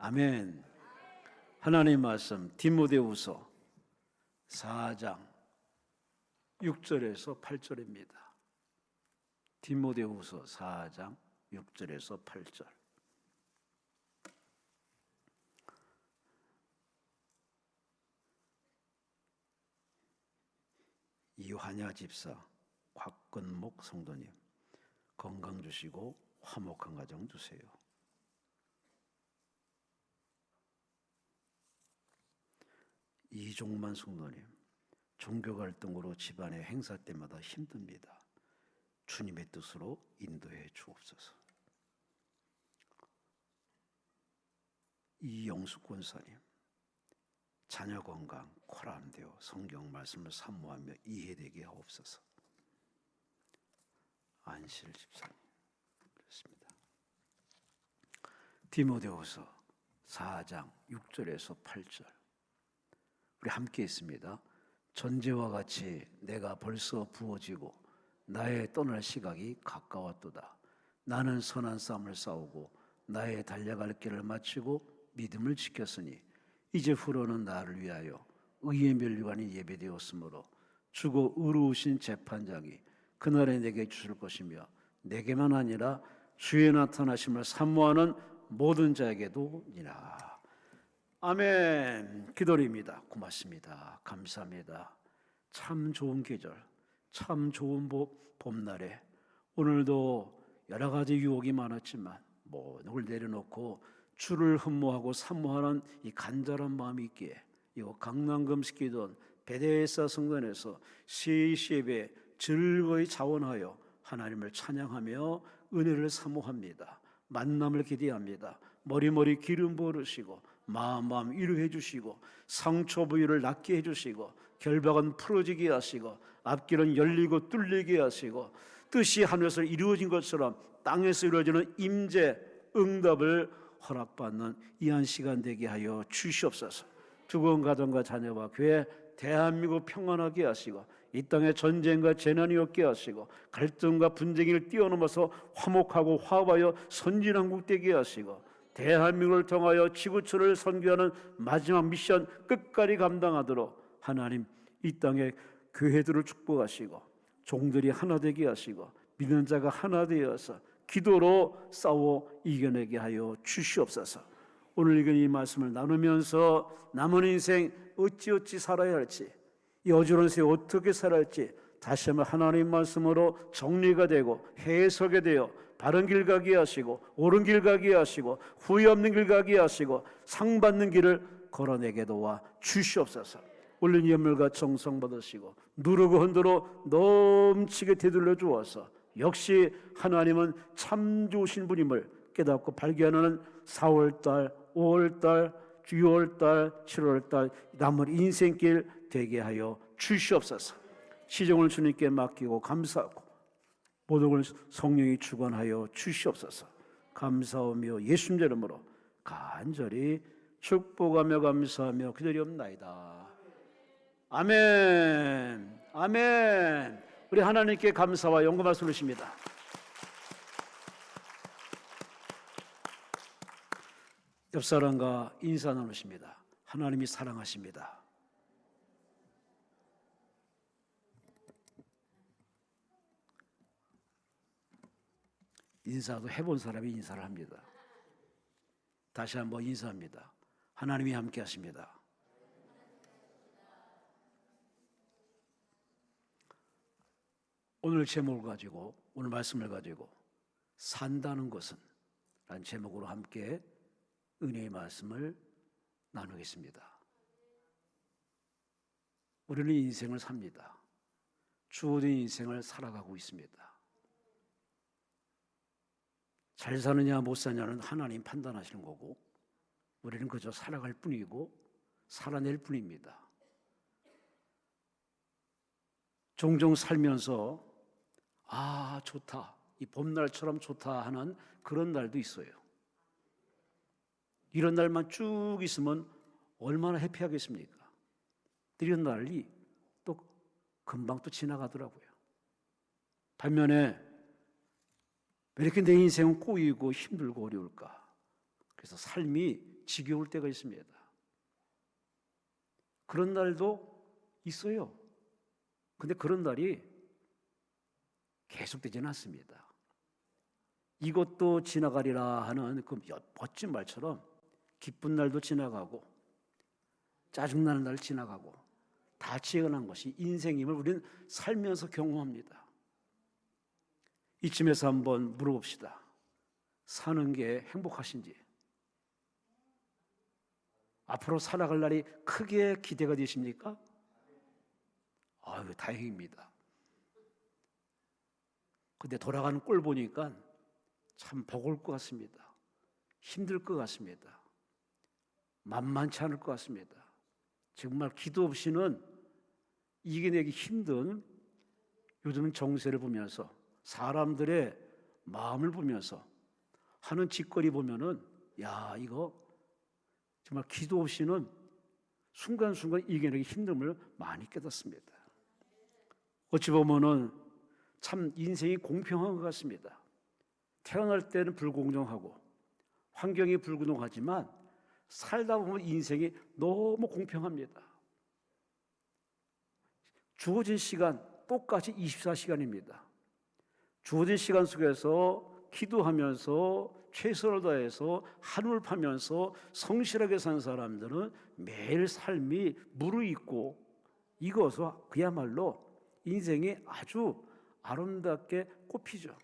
아멘. 하나님 말씀 디모데후서 4장 6절에서 8절입니다. 디모데후서 4장 6절에서 8절. 이환야 집사, 곽건목 성도님, 건강 주시고 화목한 가정 주세요. 이종만 성도님, 종교 갈등으로 집안의 행사 때마다 힘듭니다. 주님의 뜻으로 인도해 주옵소서. 이영숙 권사님, 자녀 건강 코람되어 성경 말씀을 사모하며 이해되게 하옵소서. 안실 집사님, 그렇습니다. 디모데후서 4장 6절에서 8절 우리 함께 있습니다. 전제와 같이 내가 벌써 부어지고 나의 떠날 시각이 가까웠도다. 나는 선한 싸움을 싸우고 나의 달려갈 길을 마치고 믿음을 지켰으니 이제 후로는 나를 위하여 의의 면류관이 예배되었으므로 주고 의로우신 재판장이 그날에 내게 주실 것이며 내게만 아니라 주의 나타나심을 사모하는 모든 자에게도 니라. 아멘. 기도드립니다. 고맙습니다. 감사합니다. 참 좋은 계절, 참 좋은 봄날에 오늘도 여러 가지 유혹이 많았지만 모든 걸 내려놓고 주를 흠모하고 사모하는 이 간절한 마음이 있기에 이 강남금식기도원 베데스다 성전에서 세시예배 즐거이 자원하여 하나님을 찬양하며 은혜를 사모합니다. 만남을 기대합니다. 머리머리 기름 부으시고 마음 위로해 주시고 상처 부위를 낫게 해주시고 결박은 풀어지게 하시고 앞길은 열리고 뚫리게 하시고 뜻이 하늘에서 이루어진 것처럼 땅에서 이루어지는 임재 응답을 허락받는 이 한 시간 되게 하여 주시옵소서. 두꺼운 가정과 자녀와 교회 대한민국 평안하게 하시고 이 땅에 전쟁과 재난이 없게 하시고 갈등과 분쟁을 뛰어넘어서 화목하고 화합하여 선진한국 되게 하시고 대한민국을 통하여 지구촌을 선교하는 마지막 미션 끝까지 감당하도록 하나님 이 땅에 교회들을 축복하시고 종들이 하나 되게 하시고 믿는 자가 하나 되어서 기도로 싸워 이겨내게 하여 주시옵소서. 오늘 읽은 이 말씀을 나누면서 남은 인생 어찌 살아야 할지, 이 어지러운 세상 어떻게 살아야 할지 다시 한번 하나님 말씀으로 정리가 되고 해석이 되어 바른 길 가게 하시고 옳은 길 가게 하시고 후회 없는 길 가게 하시고 상 받는 길을 걸어내게 도와 주시옵소서. 올린 예물과 정성 받으시고 누르고 흔들어 넘치게 되돌려 주어서 역시 하나님은 참 좋으신 분임을 깨닫고 발견하는 4월달, 5월달, 6월달, 7월달 남은 인생길 되게 하여 주시옵소서. 시정을 주님께 맡기고 감사하고 모든 걸 성령이 주관하여 주시옵소서. 감사하며 예수님 이름으로 간절히 축복하며 감사하며 기도리옵나이다. 아멘. 아멘. 우리 하나님께 감사와 영광 말씀하십니다. 옆 사람과 인사 나누십니다. 하나님이 사랑하십니다. 인사도 해본 사람이 인사를 합니다. 다시 한번 인사합니다. 하나님이 함께 하십니다. 오늘 제목을 가지고, 오늘 말씀을 가지고 산다는 것은 라는 제목으로 함께 은혜의 말씀을 나누겠습니다. 우리는 인생을 삽니다. 주어진 인생을 살아가고 있습니다. 잘 사느냐 못 사느냐는 하나님 판단하시는 거고 우리는 그저 살아갈 뿐이고 살아낼 뿐입니다. 종종 살면서 좋다, 이 봄날처럼 좋다 하는 그런 날도 있어요. 이런 날만 쭉 있으면 얼마나 해피하겠습니까? 이런 날이 또 금방 또 지나가더라고요. 반면에 왜 이렇게 내 인생은 꼬이고 힘들고 어려울까? 그래서 삶이 지겨울 때가 있습니다. 그런 날도 있어요. 근데 그런 날이 계속되지는 않습니다. 이것도 지나가리라 하는 그 멋진 말처럼 기쁜 날도 지나가고 짜증나는 날 지나가고 다 지어난 것이 인생임을 우리는 살면서 경험합니다. 이쯤에서 한번 물어봅시다. 사는 게 행복하신지, 앞으로 살아갈 날이 크게 기대가 되십니까? 아유, 다행입니다. 근데 돌아가는 꼴 보니까 참 버거울 것 같습니다. 힘들 것 같습니다. 만만치 않을 것 같습니다. 정말 기도 없이는 이겨내기 힘든 요즘 정세를 보면서 사람들의 마음을 보면서 하는 짓거리 보면은 야, 이거 정말 기도 없이는 순간순간 이겨내기 힘듦을 많이 깨닫습니다. 어찌 보면은 참 인생이 공평한 것 같습니다. 태어날 때는 불공정하고 환경이 불공정하지만 살다 보면 인생이 너무 공평합니다. 주어진 시간 똑같이 24시간입니다. 주어진 시간 속에서 기도하면서 최선을 다해서 한을 파면서 성실하게 산 사람들은 매일 삶이 무르익고 이것은 그야말로 인생이 아주 아름답게 꽃피죠.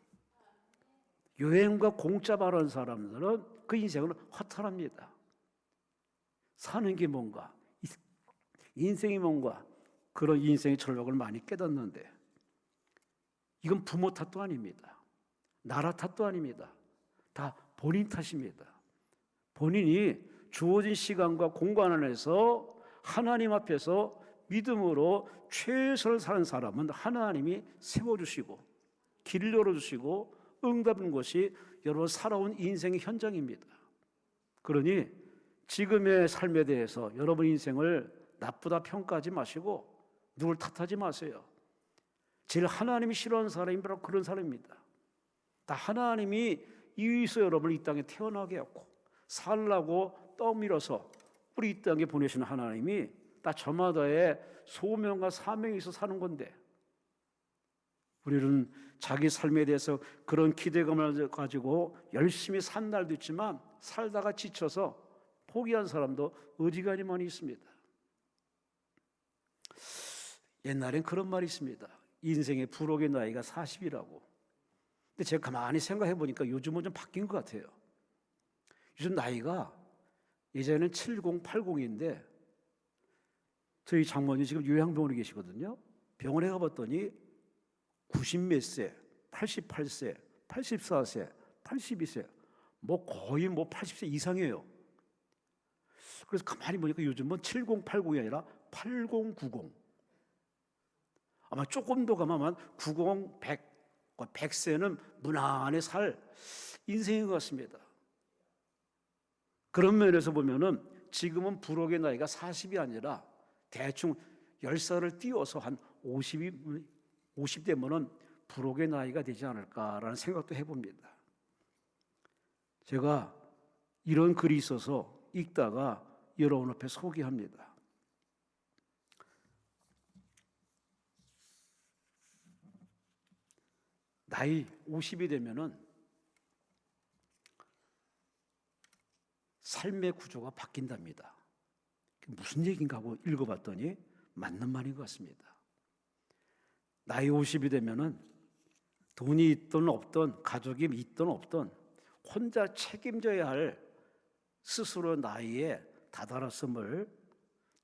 여행과 공짜 바라는 사람들은 그 인생은 허탈합니다. 사는 게 뭔가, 인생이 뭔가, 그런 인생의 철학을 많이 깨닫는데 이건 부모 탓도 아닙니다. 나라 탓도 아닙니다. 다 본인 탓입니다. 본인이 주어진 시간과 공간 안에서 하나님 앞에서 믿음으로 최선을 사는 사람은 하나님이 세워주시고 길을 열어주시고 응답하는 것이 여러분 살아온 인생의 현장입니다. 그러니 지금의 삶에 대해서 여러분 인생을 나쁘다 평가하지 마시고 누굴 탓하지 마세요. 제일 하나님이 싫어하는 사람이 바로 그런 사람입니다. 다 하나님이 이위해서 여러분을 이 땅에 태어나게 했고 살라고 떠밀어서 우리 이 땅에 보내시는 하나님이 다 저마다의 소명과 사명이 있어 사는 건데 우리는 자기 삶에 대해서 그런 기대감을 가지고 열심히 산 날도 있지만 살다가 지쳐서 포기한 사람도 어지간히 많이 있습니다. 옛날엔 그런 말이 있습니다. 인생의 부록의 나이가 40이라고. 근데 제가 가만히 생각해 보니까 요즘은 좀 바뀐 것 같아요. 요즘 나이가 예전에는 70, 80인데 저희 장모님 지금 요양병원에 계시거든요. 병원에 가봤더니 90몇 세, 88세, 84세, 82세, 거의 80세 이상이에요. 그래서 가만히 보니까 요즘은 70, 80이 아니라 80, 90. 아마 조금 더 가면 90, 100, 100세는 무난히 살 인생인 것 같습니다. 그런 면에서 보면은 지금은 부록의 나이가 40이 아니라 대충 10살을 띄워서 한 50대면은 부록의 나이가 되지 않을까라는 생각도 해봅니다. 제가 이런 글이 있어서 읽다가 여러분 앞에 소개합니다. 나이 50이 되면은 삶의 구조가 바뀐답니다. 무슨 얘기인가 하고 읽어봤더니 맞는 말인 것 같습니다. 나이 50이 되면은 돈이 있든 없든 가족이 있든 없든 혼자 책임져야 할 스스로 나이에 다다랐음을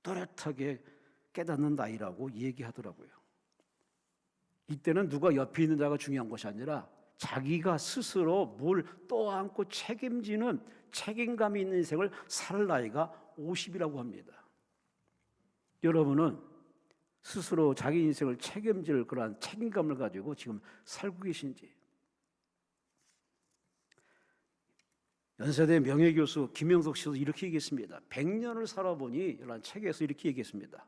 또렷하게 깨닫는 나이라고 얘기하더라고요. 이때는 누가 옆에 있는 자가 중요한 것이 아니라 자기가 스스로 뭘 떠안고 책임지는 책임감이 있는 인생을 살 나이가 50이라고 합니다. 여러분은 스스로 자기 인생을 책임질 그러한 책임감을 가지고 지금 살고 계신지. 연세대 명예교수 김영석 씨도 이렇게 얘기했습니다. 100년을 살아보니 이런 책에서 이렇게 얘기했습니다.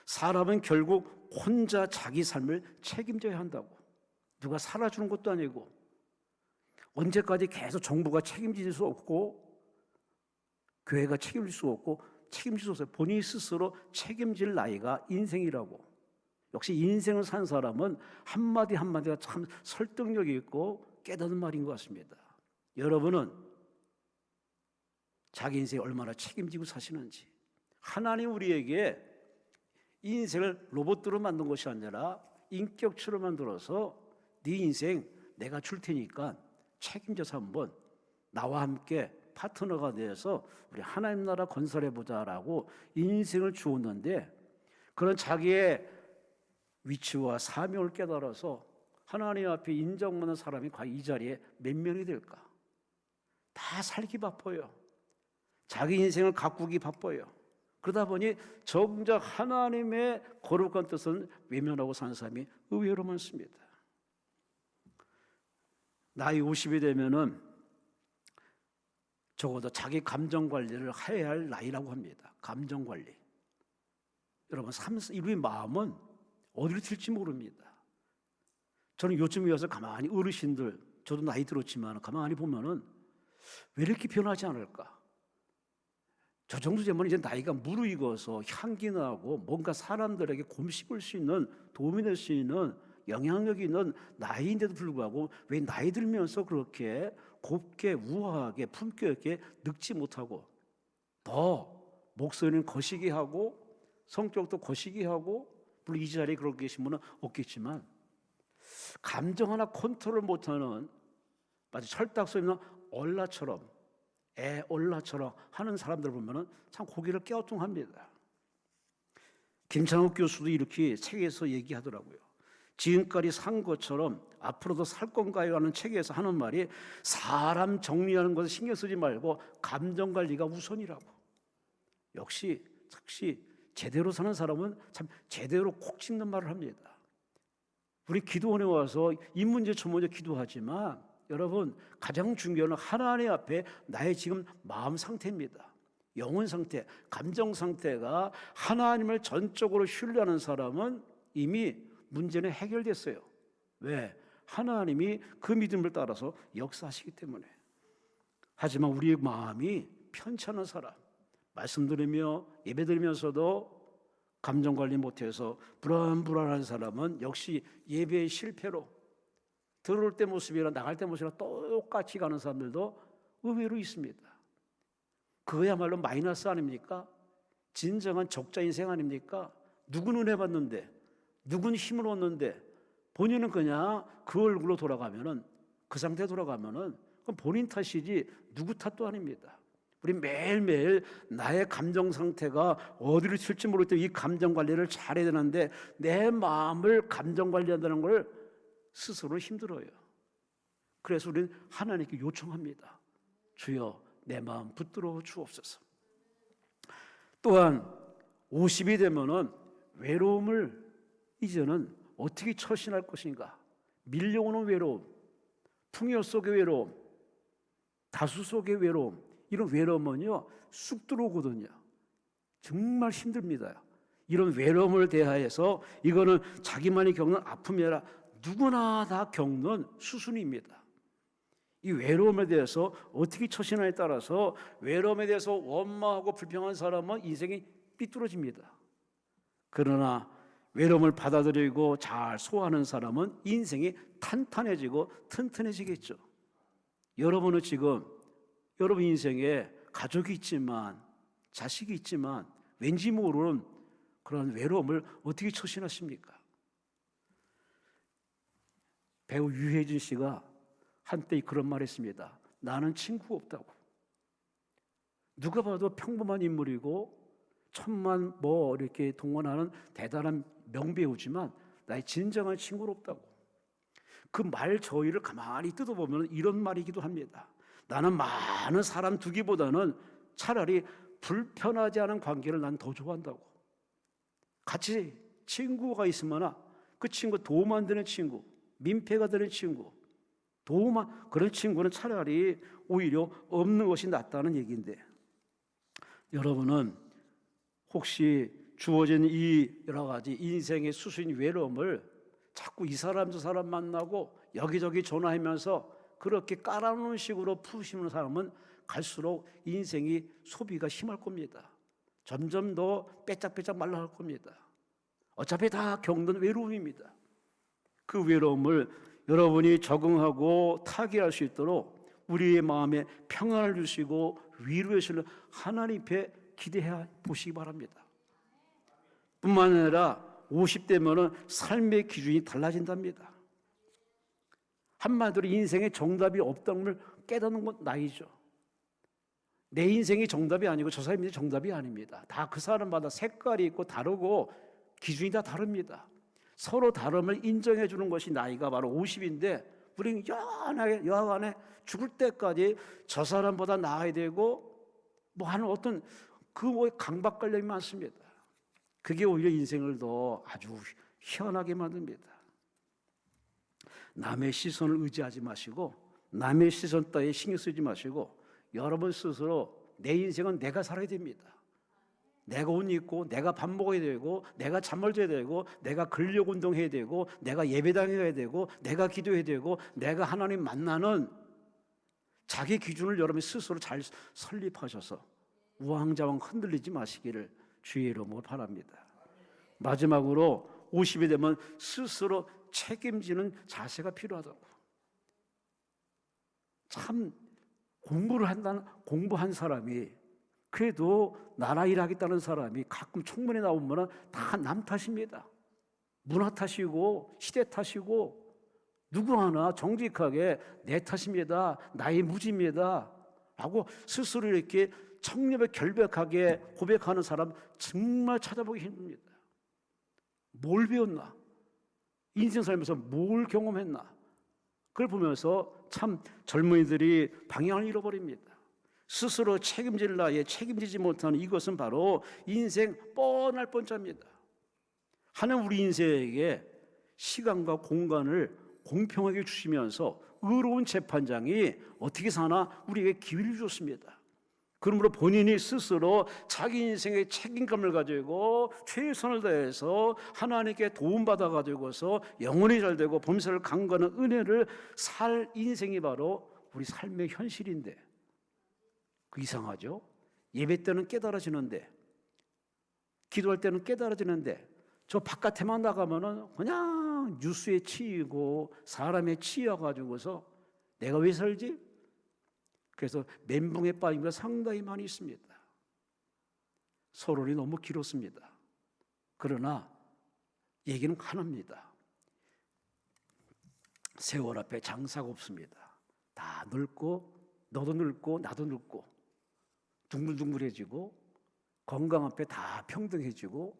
사람은 결국 혼자 자기 삶을 책임져야 한다고. 누가 살아주는 것도 아니고 언제까지 계속 정부가 책임질 수 없고 교회가 책임질 수 없고 책임질 수 없어요. 본인이 스스로 책임질 나이가 인생이라고. 역시 인생을 산 사람은 한마디 한마디가 참 설득력이 있고 깨닫는 말인 것 같습니다. 여러분은 자기 인생에 얼마나 책임지고 사시는지, 하나님 우리에게 인생을 로봇으로 만든 것이 아니라 인격체로 만들어서 네 인생 내가 줄 테니까 책임져서 한번 나와 함께 파트너가 되어서 우리 하나님 나라 건설해보자라고 인생을 주었는데, 그런 자기의 위치와 사명을 깨달아서 하나님 앞에 인정받는 사람이 과연 이 자리에 몇 명이 될까? 다 살기 바빠요. 자기 인생을 가꾸기 바빠요. 그러다 보니 정작 하나님의 거룩한 뜻은 외면하고 사는 사람이 의외로 많습니다. 나이 50이 되면은 적어도 자기 감정 관리를 해야 할 나이라고 합니다. 감정 관리. 여러분, 우리 마음은 어디로 튈지 모릅니다. 저는 요즘에 와서 가만히 어르신들, 저도 나이 들었지만 가만히 보면은 왜 이렇게 변하지 않을까? 저 정도 되면 이제 나이가 무르익어서 향기 나고 뭔가 사람들에게 곰씹을 수 있는, 도움이 될 수 있는 영향력이 있는 나이인데도 불구하고 왜 나이 들면서 그렇게 곱게 우아하게 품격 있게 늙지 못하고 더 목소리는 거시기 하고 성격도 거시기 하고, 물론 이 자리에 그렇게 계신 분은 없겠지만 감정 하나 컨트롤 못하는, 마치 철딱서 있는 얼라처럼, 얼라처럼 하는 사람들 보면은 참 고개를 갸우뚱합니다. 김창욱 교수도 이렇게 책에서 얘기하더라고요. 지금까지 산 것처럼 앞으로도 살 건가요? 하는 책에서 하는 말이, 사람 정리하는 것에 신경 쓰지 말고 감정 관리가 우선이라고. 역시 제대로 사는 사람은 참 제대로 콕 찍는 말을 합니다. 우리 기도원에 와서 이 문제 저 문제 기도하지만 여러분, 가장 중요한 건 하나님 앞에 나의 지금 마음 상태입니다. 영혼 상태, 감정 상태가 하나님을 전적으로 신뢰하는 사람은 이미 문제는 해결됐어요. 왜? 하나님이 그 믿음을 따라서 역사하시기 때문에. 하지만 우리의 마음이 편치 않은 사람, 말씀 들으며 예배 드리면서도 감정 관리 못해서 불안한 사람은 역시 예배의 실패로, 들어올 때 모습이랑 나갈 때 모습이랑 똑같이 가는 사람들도 의외로 있습니다. 그거야말로 마이너스 아닙니까? 진정한 적자 인생 아닙니까? 누구는 은혜 받는데, 누구는 힘을 얻는데, 본인은 그냥 그 얼굴로 돌아가면은, 그 상태에 돌아가면은 그건 본인 탓이지 누구 탓도 아닙니다. 우리 매일매일 나의 감정 상태가 어디로 튈지 모를 때 이 감정 관리를 잘해야 되는데, 내 마음을 감정 관리한다는 걸 스스로 힘들어요. 그래서 우리는 하나님께 요청합니다. 주여, 내 마음 붙들어 주옵소서. 또한 50이 되면은 외로움을 이제는 어떻게 처신할 것인가? 밀려오는 외로움, 풍요 속의 외로움, 다수 속의 외로움, 이런 외로움은요 쑥 들어오거든요. 정말 힘듭니다. 이런 외로움을 대하여서, 이거는 자기만이 겪는 아픔이 아니라 누구나 다 겪는 수순입니다. 이 외로움에 대해서 어떻게 처신하냐에 따라서, 외로움에 대해서 원망하고 불평한 사람은 인생이 삐뚤어집니다. 그러나 외로움을 받아들이고 잘 소화하는 사람은 인생이 탄탄해지고 튼튼해지겠죠. 여러분은 지금 여러분 인생에 가족이 있지만, 자식이 있지만 왠지 모르는 그런 외로움을 어떻게 처신하십니까? 배우 유해진 씨가 한때 그런 말 했습니다. 나는 친구가 없다고. 누가 봐도 평범한 인물이고 천만 이렇게 동원하는 대단한 명배우지만 나의 진정한 친구는 없다고. 그 말 저희를 가만히 뜯어보면 이런 말이기도 합니다. 나는 많은 사람 두기보다는 차라리 불편하지 않은 관계를 난 더 좋아한다고. 같이 친구가 있으면 그 친구 도움 안 되는 친구, 민폐가 되는 친구, 그런 친구는 차라리 오히려 없는 것이 낫다는 얘기인데, 여러분은 혹시 주어진 이 여러 가지 인생의 수순인 외로움을 자꾸 이 사람 저 사람 만나고 여기저기 전화하면서 그렇게 깔아놓은 식으로 푸시는 사람은 갈수록 인생이 소비가 심할 겁니다. 점점 더 빼짝빼짝 말라갈 겁니다. 어차피 다 겪는 외로움입니다. 그 외로움을 여러분이 적응하고 타개할 수 있도록 우리의 마음에 평안을 주시고 위로해 주시는 하나님 앞에 기대해 보시기 바랍니다. 뿐만 아니라 50대면은 삶의 기준이 달라진답니다. 한마디로 인생에 정답이 없다는 걸 깨닫는 건 나이죠. 내 인생이 정답이 아니고 저 사람이 정답이 아닙니다. 다 그 사람마다 색깔이 있고 다르고 기준이 다 다릅니다. 서로 다름을 인정해 주는 것이 나이가 바로 50인데 우리는 여하간에 죽을 때까지 저 사람보다 나아야 되고 뭐 하는 어떤 그 강박관념이 많습니다. 그게 오히려 인생을 더 아주 희한하게 만듭니다. 남의 시선을 의지하지 마시고 남의 시선 따위에 신경 쓰지 마시고 여러분 스스로 내 인생은 내가 살아야 됩니다. 내가 옷 입고 내가 밥 먹어야 되고 내가 잠을 자야 되고 내가 근력 운동해야 되고 내가 예배당에 가야 되고 내가 기도해야 되고 내가 하나님 만나는 자기 기준을 여러분이 스스로 잘 설립하셔서 우왕좌왕 흔들리지 마시기를 주의 이름으로 바랍니다. 마지막으로 50이 되면 스스로 책임지는 자세가 필요하다고. 참 공부한 사람이 그래도 나라 일하겠다는 사람이 가끔 청문회 나오면 다 남 탓입니다. 문화 탓이고 시대 탓이고 누구 하나 정직하게 내 탓입니다. 나의 무지입니다. 라고 스스로 이렇게 청렴에 결백하게 고백하는 사람 정말 찾아보기 힘듭니다. 뭘 배웠나? 인생 살면서 뭘 경험했나? 그걸 보면서 참 젊은이들이 방향을 잃어버립니다. 스스로 책임질 나이에 책임지지 못하는 이것은 바로 인생 뻔할 뻔짜입니다. 하나님 우리 인생에게 시간과 공간을 공평하게 주시면서 의로운 재판장이 어떻게 사나 우리에게 기회를 줬습니다. 그러므로 본인이 스스로 자기 인생의 책임감을 가지고 최선을 다해서 하나님께 도움받아 가지고서 영혼이 잘 되고 범사를 강구하는 은혜를 살 인생이 바로 우리 삶의 현실인데 그 이상하죠? 예배 때는 깨달아지는데 기도할 때는 깨달아지는데 저 바깥에만 나가면은 그냥 뉴스에 치이고 사람에 치여가지고서 내가 왜 살지? 그래서 멘붕에 빠진 게 상당히 많이 있습니다. 서론이 너무 길었습니다. 그러나 얘기는 하나입니다. 세월 앞에 장사가 없습니다. 다 늙고 너도 늙고 나도 늙고 둥글둥글해지고 건강 앞에 다 평등해지고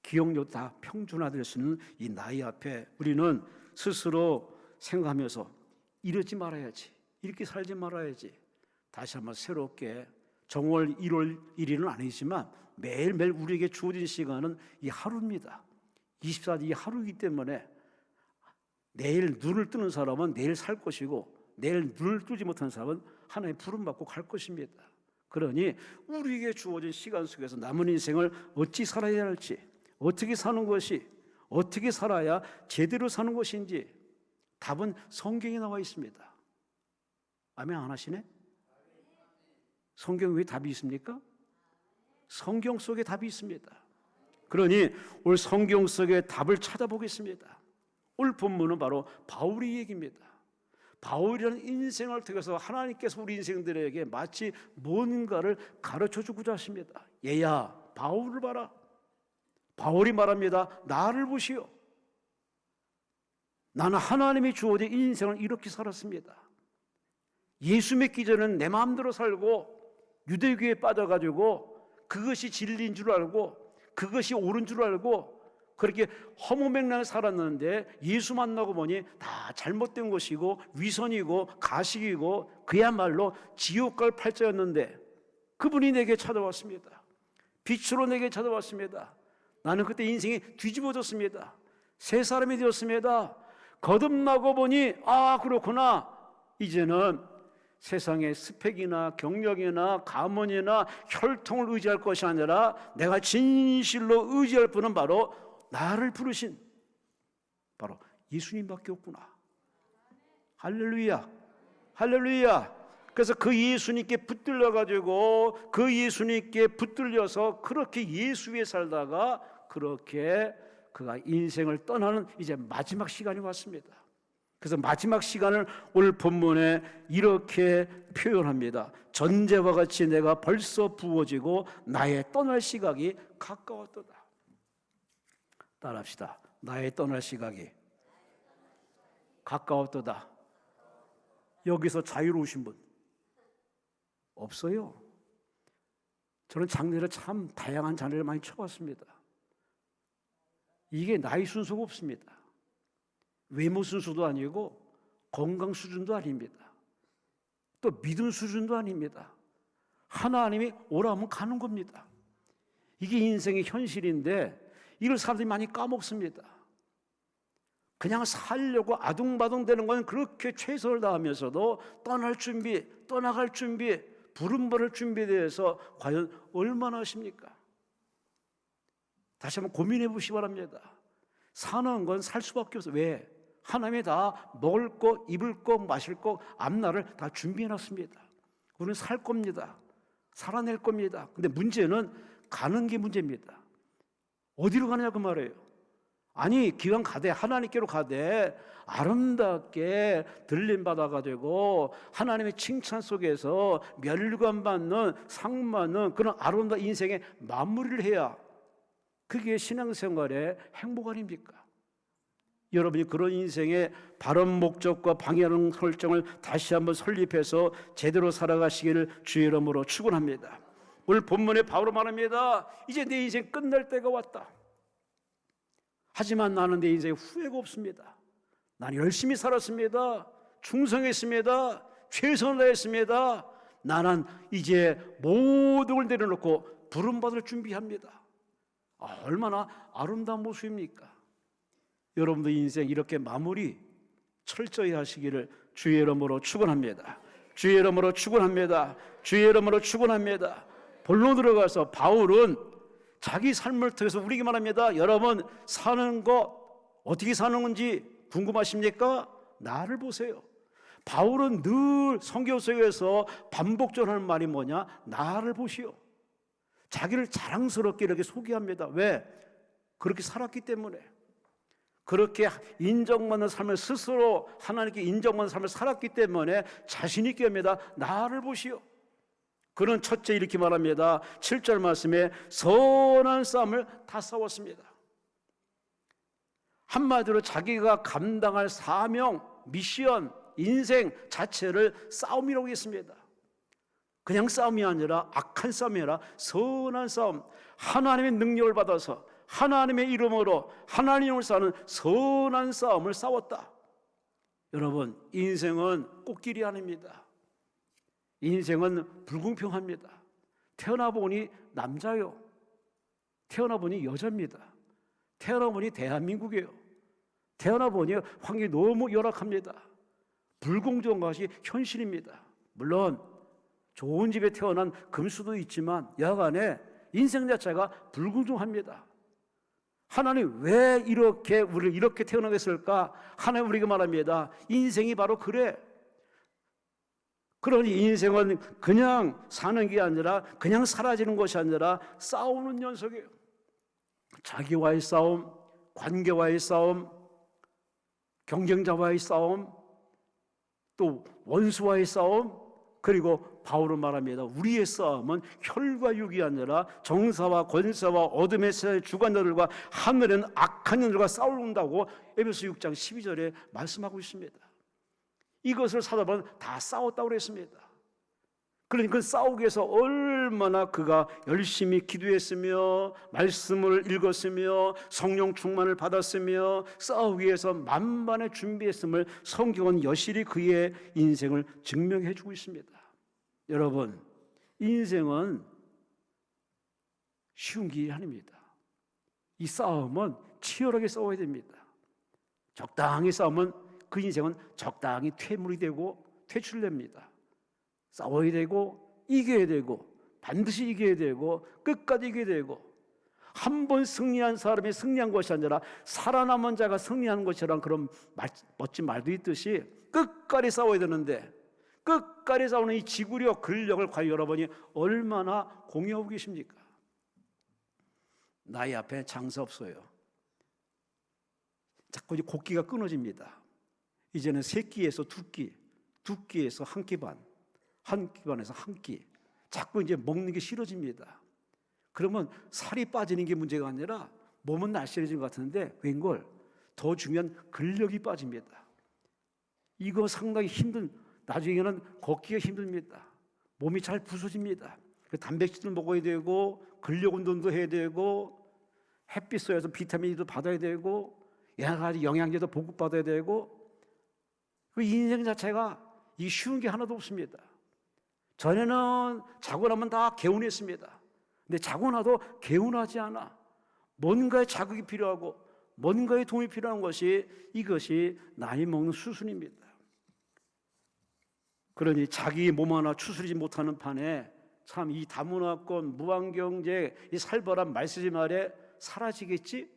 기억력도 다 평준화될 수 있는 이 나이 앞에 우리는 스스로 생각하면서 이러지 말아야지, 이렇게 살지 말아야지. 다시 한번 새롭게 정월 1월 1일은 아니지만 매일매일 우리에게 주어진 시간은 이 하루입니다. 24시 이 하루이기 때문에 내일 눈을 뜨는 사람은 내일 살 것이고 내일 눈을 뜨지 못하는 사람은 하나님의 부름받고 갈 것입니다. 그러니 우리에게 주어진 시간 속에서 남은 인생을 어찌 살아야 할지, 어떻게 사는 것이, 어떻게 살아야 제대로 사는 것인지 답은 성경에 나와 있습니다. 아멘 안 하시네? 성경 왜 답이 있습니까? 성경 속에 답이 있습니다. 그러니 오늘 성경 속에 답을 찾아보겠습니다. 오늘 본문은 바로 바울의 얘기입니다. 바울이라는 인생을 통해서 하나님께서 우리 인생들에게 마치 뭔가를 가르쳐주고자 하십니다. 얘야 바울을 봐라. 바울이 말합니다. 나를 보시오. 나는 하나님이 주어진 인생을 이렇게 살았습니다. 예수 믿기 전에는 내 마음대로 살고 유대교에 빠져가지고 그것이 진리인 줄 알고 그것이 옳은 줄 알고 그렇게 허무맹랑하게 살았는데 예수 만나고 보니 다 잘못된 것이고 위선이고 가식이고 그야말로 지옥 갈 팔자였는데 그분이 내게 찾아왔습니다. 빛으로 내게 찾아왔습니다. 나는 그때 인생이 뒤집어졌습니다. 새 사람이 되었습니다. 거듭나고 보니 아 그렇구나. 이제는 세상의 스펙이나 경력이나 가문이나 혈통을 의지할 것이 아니라 내가 진실로 의지할 분은 바로 나를 부르신 바로 예수님밖에 없구나. 할렐루야, 할렐루야. 그래서 그 예수님께 붙들려 가지고 그 예수님께 붙들려서 그렇게 예수 위에 살다가 그렇게 그가 인생을 떠나는 이제 마지막 시간이 왔습니다. 그래서 마지막 시간을 오늘 본문에 이렇게 표현합니다. 전제와 같이 내가 벌써 부어지고 나의 떠날 시각이 가까웠도다. 따라합시다. 나의 떠날 시각이 가까웠도다. 여기서 자유로우신 분 없어요. 저는 장례를 참 다양한 장례를 많이 쳐봤습니다. 이게 나이 순서가 없습니다. 외모 순서도 아니고 건강 수준도 아닙니다. 또 믿음 수준도 아닙니다. 하나님이 오라면 가는 겁니다. 이게 인생의 현실인데 이걸 사람들이 많이 까먹습니다. 그냥 살려고 아둥바둥 되는 건 그렇게 최선을 다하면서도 떠날 준비, 떠나갈 준비, 부름받을 준비에 대해서 과연 얼마나 하십니까? 다시 한번 고민해 보시기 바랍니다. 사는 건 살 수밖에 없어요. 왜? 하나님이 다 먹을 거, 입을 거, 마실 거, 앞날을 다 준비해 놨습니다. 우리는 살 겁니다. 살아낼 겁니다. 근데 문제는 가는 게 문제입니다. 어디로 가느냐 그 말이에요. 아니 기왕 가되 하나님께로 가되 아름답게 들림받아가 되고 하나님의 칭찬 속에서 멸관 받는 상 받는 그런 아름다운 인생의 마무리를 해야 그게 신앙생활의 행복 아닙니까? 여러분이 그런 인생의 바른 목적과 방향 설정을 다시 한번 설립해서 제대로 살아가시기를 주의 이름으로 축원합니다. 오늘 본문에 바울은 말합니다. 이제 내 인생 끝날 때가 왔다. 하지만 나는 내 인생에 후회가 없습니다. 나는 열심히 살았습니다. 충성했습니다. 최선을 다했습니다. 나는 이제 모든 걸 내려놓고 부름받을 준비합니다. 얼마나 아름다운 모습입니까? 여러분도 인생 이렇게 마무리 철저히 하시기를 주의 이름으로 축원합니다. 주의 이름으로 축원합니다. 주의 이름으로 축원합니다. 본론 들어가서 바울은 자기 삶을 통해서 우리에게 말합니다. 여러분 사는 거 어떻게 사는 건지 궁금하십니까? 나를 보세요. 바울은 늘 성경 속에서 반복적으로 하는 말이 뭐냐? 나를 보시오. 자기를 자랑스럽게 이렇게 소개합니다. 왜? 그렇게 살았기 때문에. 그렇게 인정받는 삶을 스스로 하나님께 인정받는 삶을 살았기 때문에 자신 있게 합니다. 나를 보시오. 그는 첫째 이렇게 말합니다. 7절 말씀에 선한 싸움을 다 싸웠습니다. 한마디로 자기가 감당할 사명, 미션, 인생 자체를 싸움이라고 했습니다. 그냥 싸움이 아니라 악한 싸움이 아니라 선한 싸움, 하나님의 능력을 받아서 하나님의 이름으로 하나님을 사는 선한 싸움을 싸웠다. 여러분, 인생은 꽃길이 아닙니다. 인생은 불공평합니다. 태어나보니 남자요, 태어나보니 여자입니다. 태어나보니 대한민국이에요. 태어나보니 환경이 너무 열악합니다. 불공정한 것이 현실입니다. 물론 좋은 집에 태어난 금수도 있지만 여하간에 인생 자체가 불공정합니다. 하나님 왜 이렇게 우리를 이렇게 태어나게 했을까? 하나님 우리가 말합니다. 인생이 바로 그래. 그러니 인생은 그냥 사는 게 아니라 그냥 사라지는 것이 아니라 싸우는 연속이에요. 자기와의 싸움, 관계와의 싸움, 경쟁자와의 싸움, 또 원수와의 싸움, 그리고 바울은 말합니다. 우리의 싸움은 혈과 육이 아니라 정사와 권세와 어둠의 세상의 주관자들과 하늘에는 악한 년들과 싸운다고 에베소 6장 12절에 말씀하고 있습니다. 이것을 사도바울은 다 싸웠다고 그랬습니다. 그러니까 그 싸우기 위해서 얼마나 그가 열심히 기도했으며 말씀을 읽었으며 성령 충만을 받았으며 싸우기 위해서 만반의 준비했음을 성경은 여실히 그의 인생을 증명해 주고 있습니다. 여러분, 인생은 쉬운 길이 아닙니다. 이 싸움은 치열하게 싸워야 됩니다. 적당히 싸우면 그 인생은 적당히 퇴물이 되고 퇴출됩니다. 싸워야 되고 이겨야 되고 반드시 이겨야 되고 끝까지 이겨야 되고 한 번 승리한 사람이 승리한 것이 아니라 살아남은 자가 승리하는 것이란 그런 멋진 말도 있듯이 끝까지 싸워야 되는데 끝까지 싸우는 이 지구력, 근력을 과연 여러분이 얼마나 공유하고 계십니까? 나의 앞에 장사 없어요. 자꾸 이제 곡기가 끊어집니다. 이제는 세 끼에서 두 끼, 두 끼에서 한 끼 반, 한 끼 반에서 한 끼. 자꾸 이제 먹는 게 싫어집니다. 그러면 살이 빠지는 게 문제가 아니라 몸은 날씬해지는 것 같은데 웬걸 더 중요한 근력이 빠집니다. 이거 상당히 나중에는 걷기가 힘듭니다. 몸이 잘 부서집니다. 단백질도 먹어야 되고 근력 운동도 해야 되고 햇빛 쏘여서 비타민도 받아야 되고 여러 가지 영양제도 보급받아야 되고 그 인생 자체가 이 쉬운 게 하나도 없습니다. 전에는 자고 나면 다 개운했습니다. 근데 자고 나도 개운하지 않아. 뭔가의 자극이 필요하고 뭔가의 도움이 필요한 이것이 나이 먹는 수순입니다. 그러니 자기 몸 하나 추스리지 못하는 판에 참 이 다문화권, 무한경제, 이 살벌한 말쓰지 말에 사라지겠지?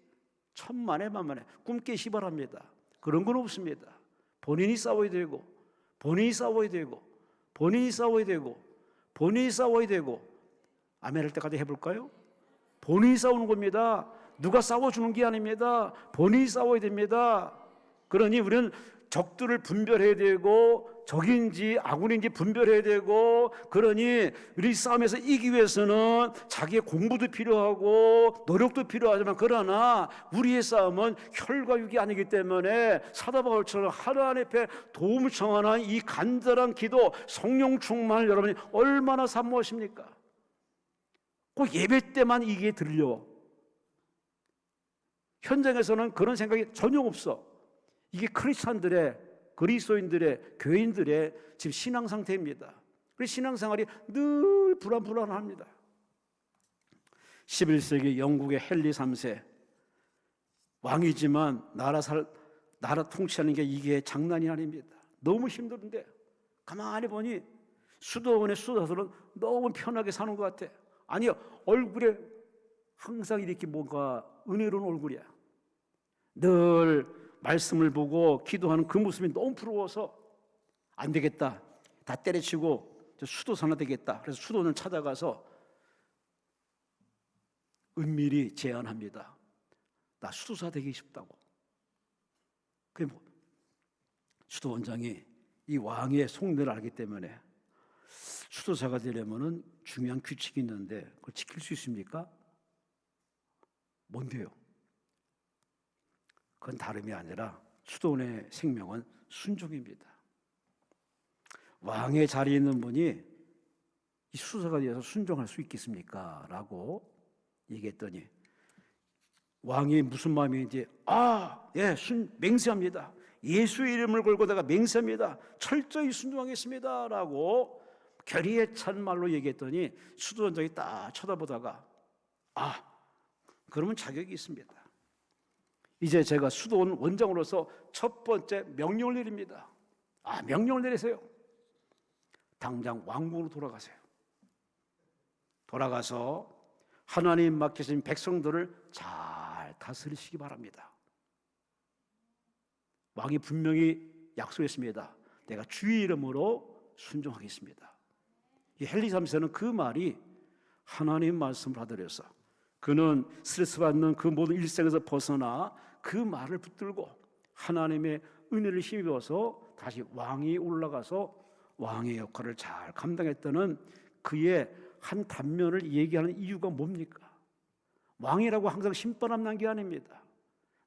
천만에 만만에 꿈깨시 바랍니다. 그런 건 없습니다. 본인이 싸워야 되고 본인이 싸워야 되고 본인이 싸워야 되고 본인이 싸워야 되고 아멘 할 때까지 해볼까요? 본인이 싸우는 겁니다. 누가 싸워주는 게 아닙니다. 본인이 싸워야 됩니다. 그러니 우리는 적들을 분별해야 되고 적인지 아군인지 분별해야 되고 그러니 우리 싸움에서 이기기 위해서는 자기의 공부도 필요하고 노력도 필요하지만 그러나 우리의 싸움은 혈과 육이 아니기 때문에 사도 바울처럼 하나님 앞에 도움을 청하는 이 간절한 기도 성령 충만을 여러분이 얼마나 사모하십니까? 꼭 예배 때만 이게 들려. 현장에서는 그런 생각이 전혀 없어. 이게 크리스찬들의 그리스도인들의 교인들의 지금 신앙 상태입니다. 그래서 신앙생활이 늘 불안합니다. 11세기 영국의 헨리 3세 왕이지만 나라 통치하는 게 이게 장난이 아닙니다. 너무 힘든데 가만히 보니 수도원의 수도사들은 너무 편하게 사는 것 같아. 아니요, 얼굴에 항상 이렇게 뭔가 은혜로운 얼굴이야. 늘 말씀을 보고 기도하는 그 모습이 너무 부러워서 안 되겠다, 다 때려치고 수도사나 되겠다. 그래서 수도원을 찾아가서 은밀히 제안합니다. 나 수도사 되기 싶다고. 그게 수도원장이 이 왕의 속내를 알기 때문에 수도사가 되려면은 중요한 규칙이 있는데 그걸 지킬 수 있습니까? 뭔데요? 그건 다름이 아니라 수도원의 생명은 순종입니다. 왕의 자리에 있는 분이 이 수도사가 되어서 순종할 수 있겠습니까? 라고 얘기했더니 왕이 무슨 마음인지 맹세합니다. 예수의 이름을 걸고 내가 맹세합니다. 철저히 순종하겠습니다. 라고 결의에 찬 말로 얘기했더니 수도원장이 딱 쳐다보다가 그러면 자격이 있습니다. 이제 제가 수도원 원장으로서 첫 번째 명령을 내립니다. 명령을 내리세요. 당장 왕궁으로 돌아가세요. 돌아가서 하나님 맡기신 백성들을 잘 다스리시기 바랍니다. 왕이 분명히 약속했습니다. 내가 주의 이름으로 순종하겠습니다. 이 헨리 3세는 그 말이 하나님 말씀을 받으려서 그는 스트레스 받는 그 모든 일생에서 벗어나 그 말을 붙들고 하나님의 은혜를 힘입어서 다시 왕이 올라가서 왕의 역할을 잘 감당했다는 그의 한 단면을 얘기하는 이유가 뭡니까? 왕이라고 항상 신바람 난 게 아닙니다.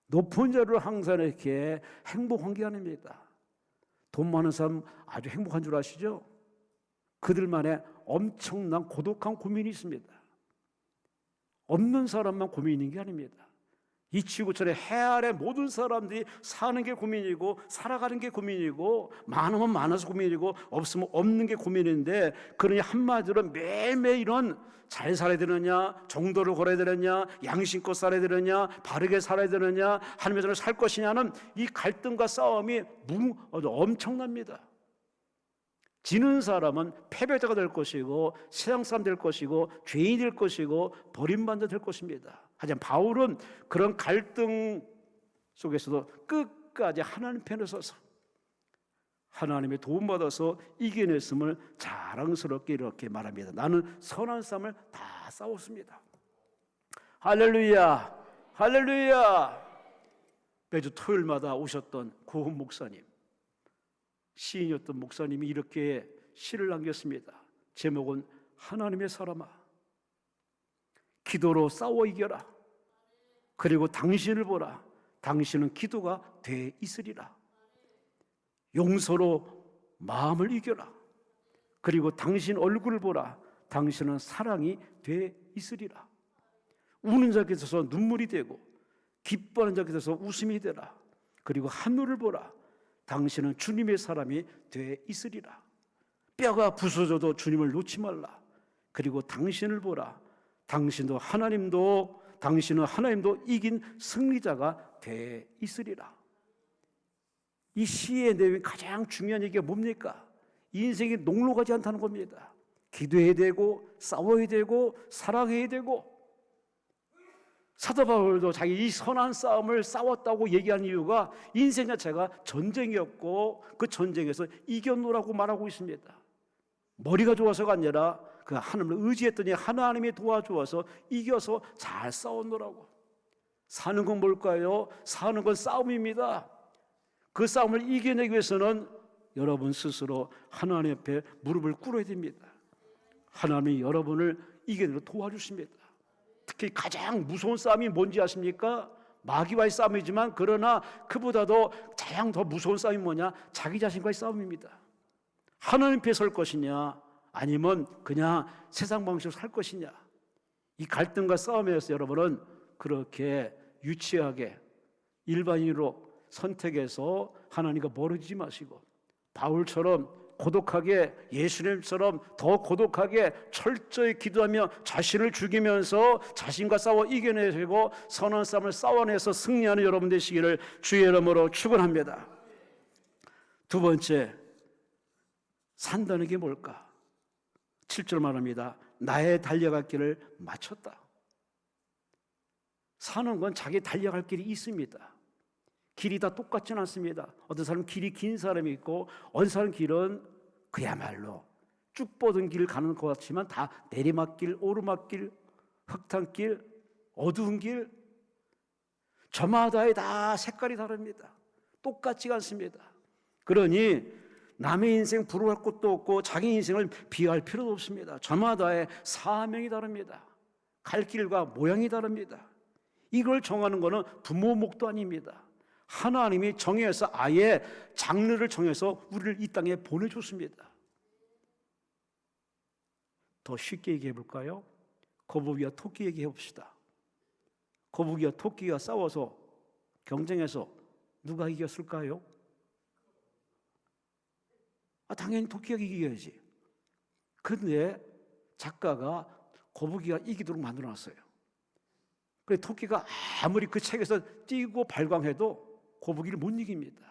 높은 자를 항상 이렇게 행복한 게 아닙니다. 돈 많은 사람 아주 행복한 줄 아시죠? 그들만의 엄청난 고독한 고민이 있습니다. 없는 사람만 고민인 게 아닙니다. 이 지구촌의 해 아래 모든 사람들이 사는 게 고민이고 살아가는 게 고민이고 많으면 많아서 고민이고 없으면 없는 게 고민인데 그러니 한마디로 매일매일 이런 잘 살아야 되느냐, 정도를 걸어야 되느냐, 양심껏 살아야 되느냐, 바르게 살아야 되느냐, 하나님의 전을 살 것이냐는 이 갈등과 싸움이 엄청납니다. 지는 사람은 패배자가 될 것이고 세상 사람 될 것이고 죄인이 될 것이고 버림받는 자 될 것입니다. 하지만 바울은 그런 갈등 속에서도 끝까지 하나님 편에 서서 하나님의 도움받아서 이겨냈음을 자랑스럽게 이렇게 말합니다. 나는 선한 싸움을 다 싸웠습니다. 할렐루야, 할렐루야. 매주 토요일마다 오셨던 고은 목사님, 시인이었던 목사님이 이렇게 시를 남겼습니다. 제목은 하나님의 사람아, 기도로 싸워 이겨라. 그리고 당신을 보라. 당신은 기도가 돼 있으리라. 용서로 마음을 이겨라. 그리고 당신 얼굴을 보라. 당신은 사랑이 돼 있으리라. 우는 자에게 있어서 눈물이 되고 기뻐하는 자에게 있어서 웃음이 되라. 그리고 하늘을 보라. 당신은 주님의 사람이 돼 있으리라. 뼈가 부서져도 주님을 놓지 말라. 그리고 당신을 보라. 당신은 하나님도 이긴 승리자가 돼 있으리라. 이 시의 내용이 가장 중요한 얘기가 뭡니까? 인생이 녹록하지 않다는 겁니다. 기도해야 되고 싸워야 되고 사랑해야 되고. 사도 바울도 자기 이 선한 싸움을 싸웠다고 얘기한 이유가 인생 자체가 전쟁이었고 그 전쟁에서 이겼노라고 말하고 있습니다. 머리가 좋아서가 아니라 그 하나님을 의지했더니 하나님이 도와주어서 이겨서 잘 싸웠노라고. 사는 건 뭘까요? 사는 건 싸움입니다. 그 싸움을 이겨내기 위해서는 여러분 스스로 하나님 앞에 무릎을 꿇어야 됩니다. 하나님이 여러분을 이겨내도록 도와주십니다. 특히 가장 무서운 싸움이 뭔지 아십니까? 마귀와의 싸움이지만 그러나 그보다도 가장 더 무서운 싸움이 뭐냐? 자기 자신과의 싸움입니다. 하나님 앞에 설 것이냐 아니면 그냥 세상 방식으로 살 것이냐. 이 갈등과 싸움에서 여러분은 그렇게 유치하게 일반인으로 선택해서 하나님과 멀어지지 마시고 바울처럼 고독하게, 예수님처럼 더 고독하게 철저히 기도하며 자신을 죽이면서 자신과 싸워 이겨내고 선한 싸움을 싸워내서 승리하는 여러분 되시기를 주의 이름으로 축원합니다. 두 번째, 산다는 게 뭘까? 7절 말합니다. 나의 달려갈 길을 마쳤다. 사는 건 자기 달려갈 길이 있습니다. 길이 다 똑같지는 않습니다. 어떤 사람은 길이 긴 사람이 있고 어떤 사람 길은 그야말로 쭉 뻗은 길 가는 것 같지만 다 내리막길, 오르막길, 흙탕길, 어두운 길, 저마다의 다 색깔이 다릅니다. 똑같지가 않습니다. 그러니 남의 인생 부러워할 것도 없고 자기 인생을 비하할 필요도 없습니다. 저마다의 사명이 다릅니다. 갈 길과 모양이 다릅니다. 이걸 정하는 것은 부모 목도 아닙니다. 하나님이 정해서 아예 장르를 정해서 우리를 이 땅에 보내줬습니다. 더 쉽게 얘기해 볼까요? 거북이와 토끼 얘기해 봅시다. 거북이와 토끼가 싸워서 경쟁해서 누가 이겼을까요? 당연히 토끼가 이겨야지. 그런데 작가가 거북이가 이기도록 만들어놨어요. 그래서 토끼가 아무리 그 책에서 뛰고 발광해도 거북이를 못 이깁니다.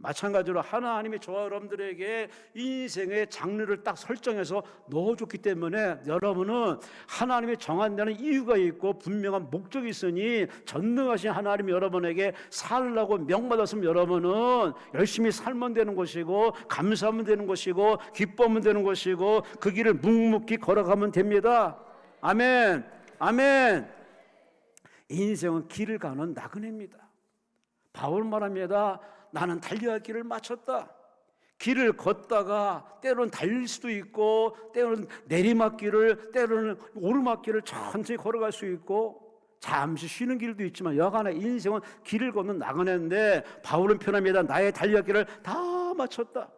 마찬가지로 하나님이 저와 여러분들에게 인생의 장르를 딱 설정해서 넣어줬기 때문에 여러분은 하나님이 정한 데는 이유가 있고 분명한 목적이 있으니 전능하신 하나님이 여러분에게 살라고 명받았으면 여러분은 열심히 살면 되는 것이고 감사하면 되는 것이고 기뻐하면 되는 것이고 그 길을 묵묵히 걸어가면 됩니다. 아멘, 아멘. 인생은 길을 가는 나그네입니다. 바울 말합니다. 나는 달려갈 길을 마쳤다. 길을 걷다가 때로는 달릴 수도 있고 때로는 내리막길을 때로는 오르막길을 천천히 걸어갈 수 있고 잠시 쉬는 길도 있지만 여간의 인생은 길을 걷는 나그네인데 바울은 표현합니다. 나의 달려갈 길을 다 마쳤다.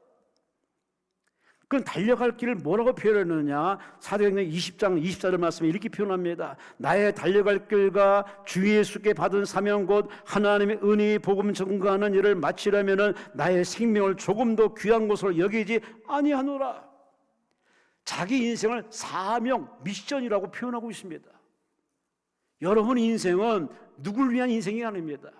그럼 달려갈 길을 뭐라고 표현했느냐? 사도행전 20장 24절 말씀에 이렇게 표현합니다. 나의 달려갈 길과 주 예수께 받은 사명 곧 하나님의 은혜의 복음 전가하는 일을 마치려면은 나의 생명을 조금 더 귀한 것으로 여기지 아니하노라. 자기 인생을 사명, 미션이라고 표현하고 있습니다. 여러분 인생은 누굴 위한 인생이 아닙니다.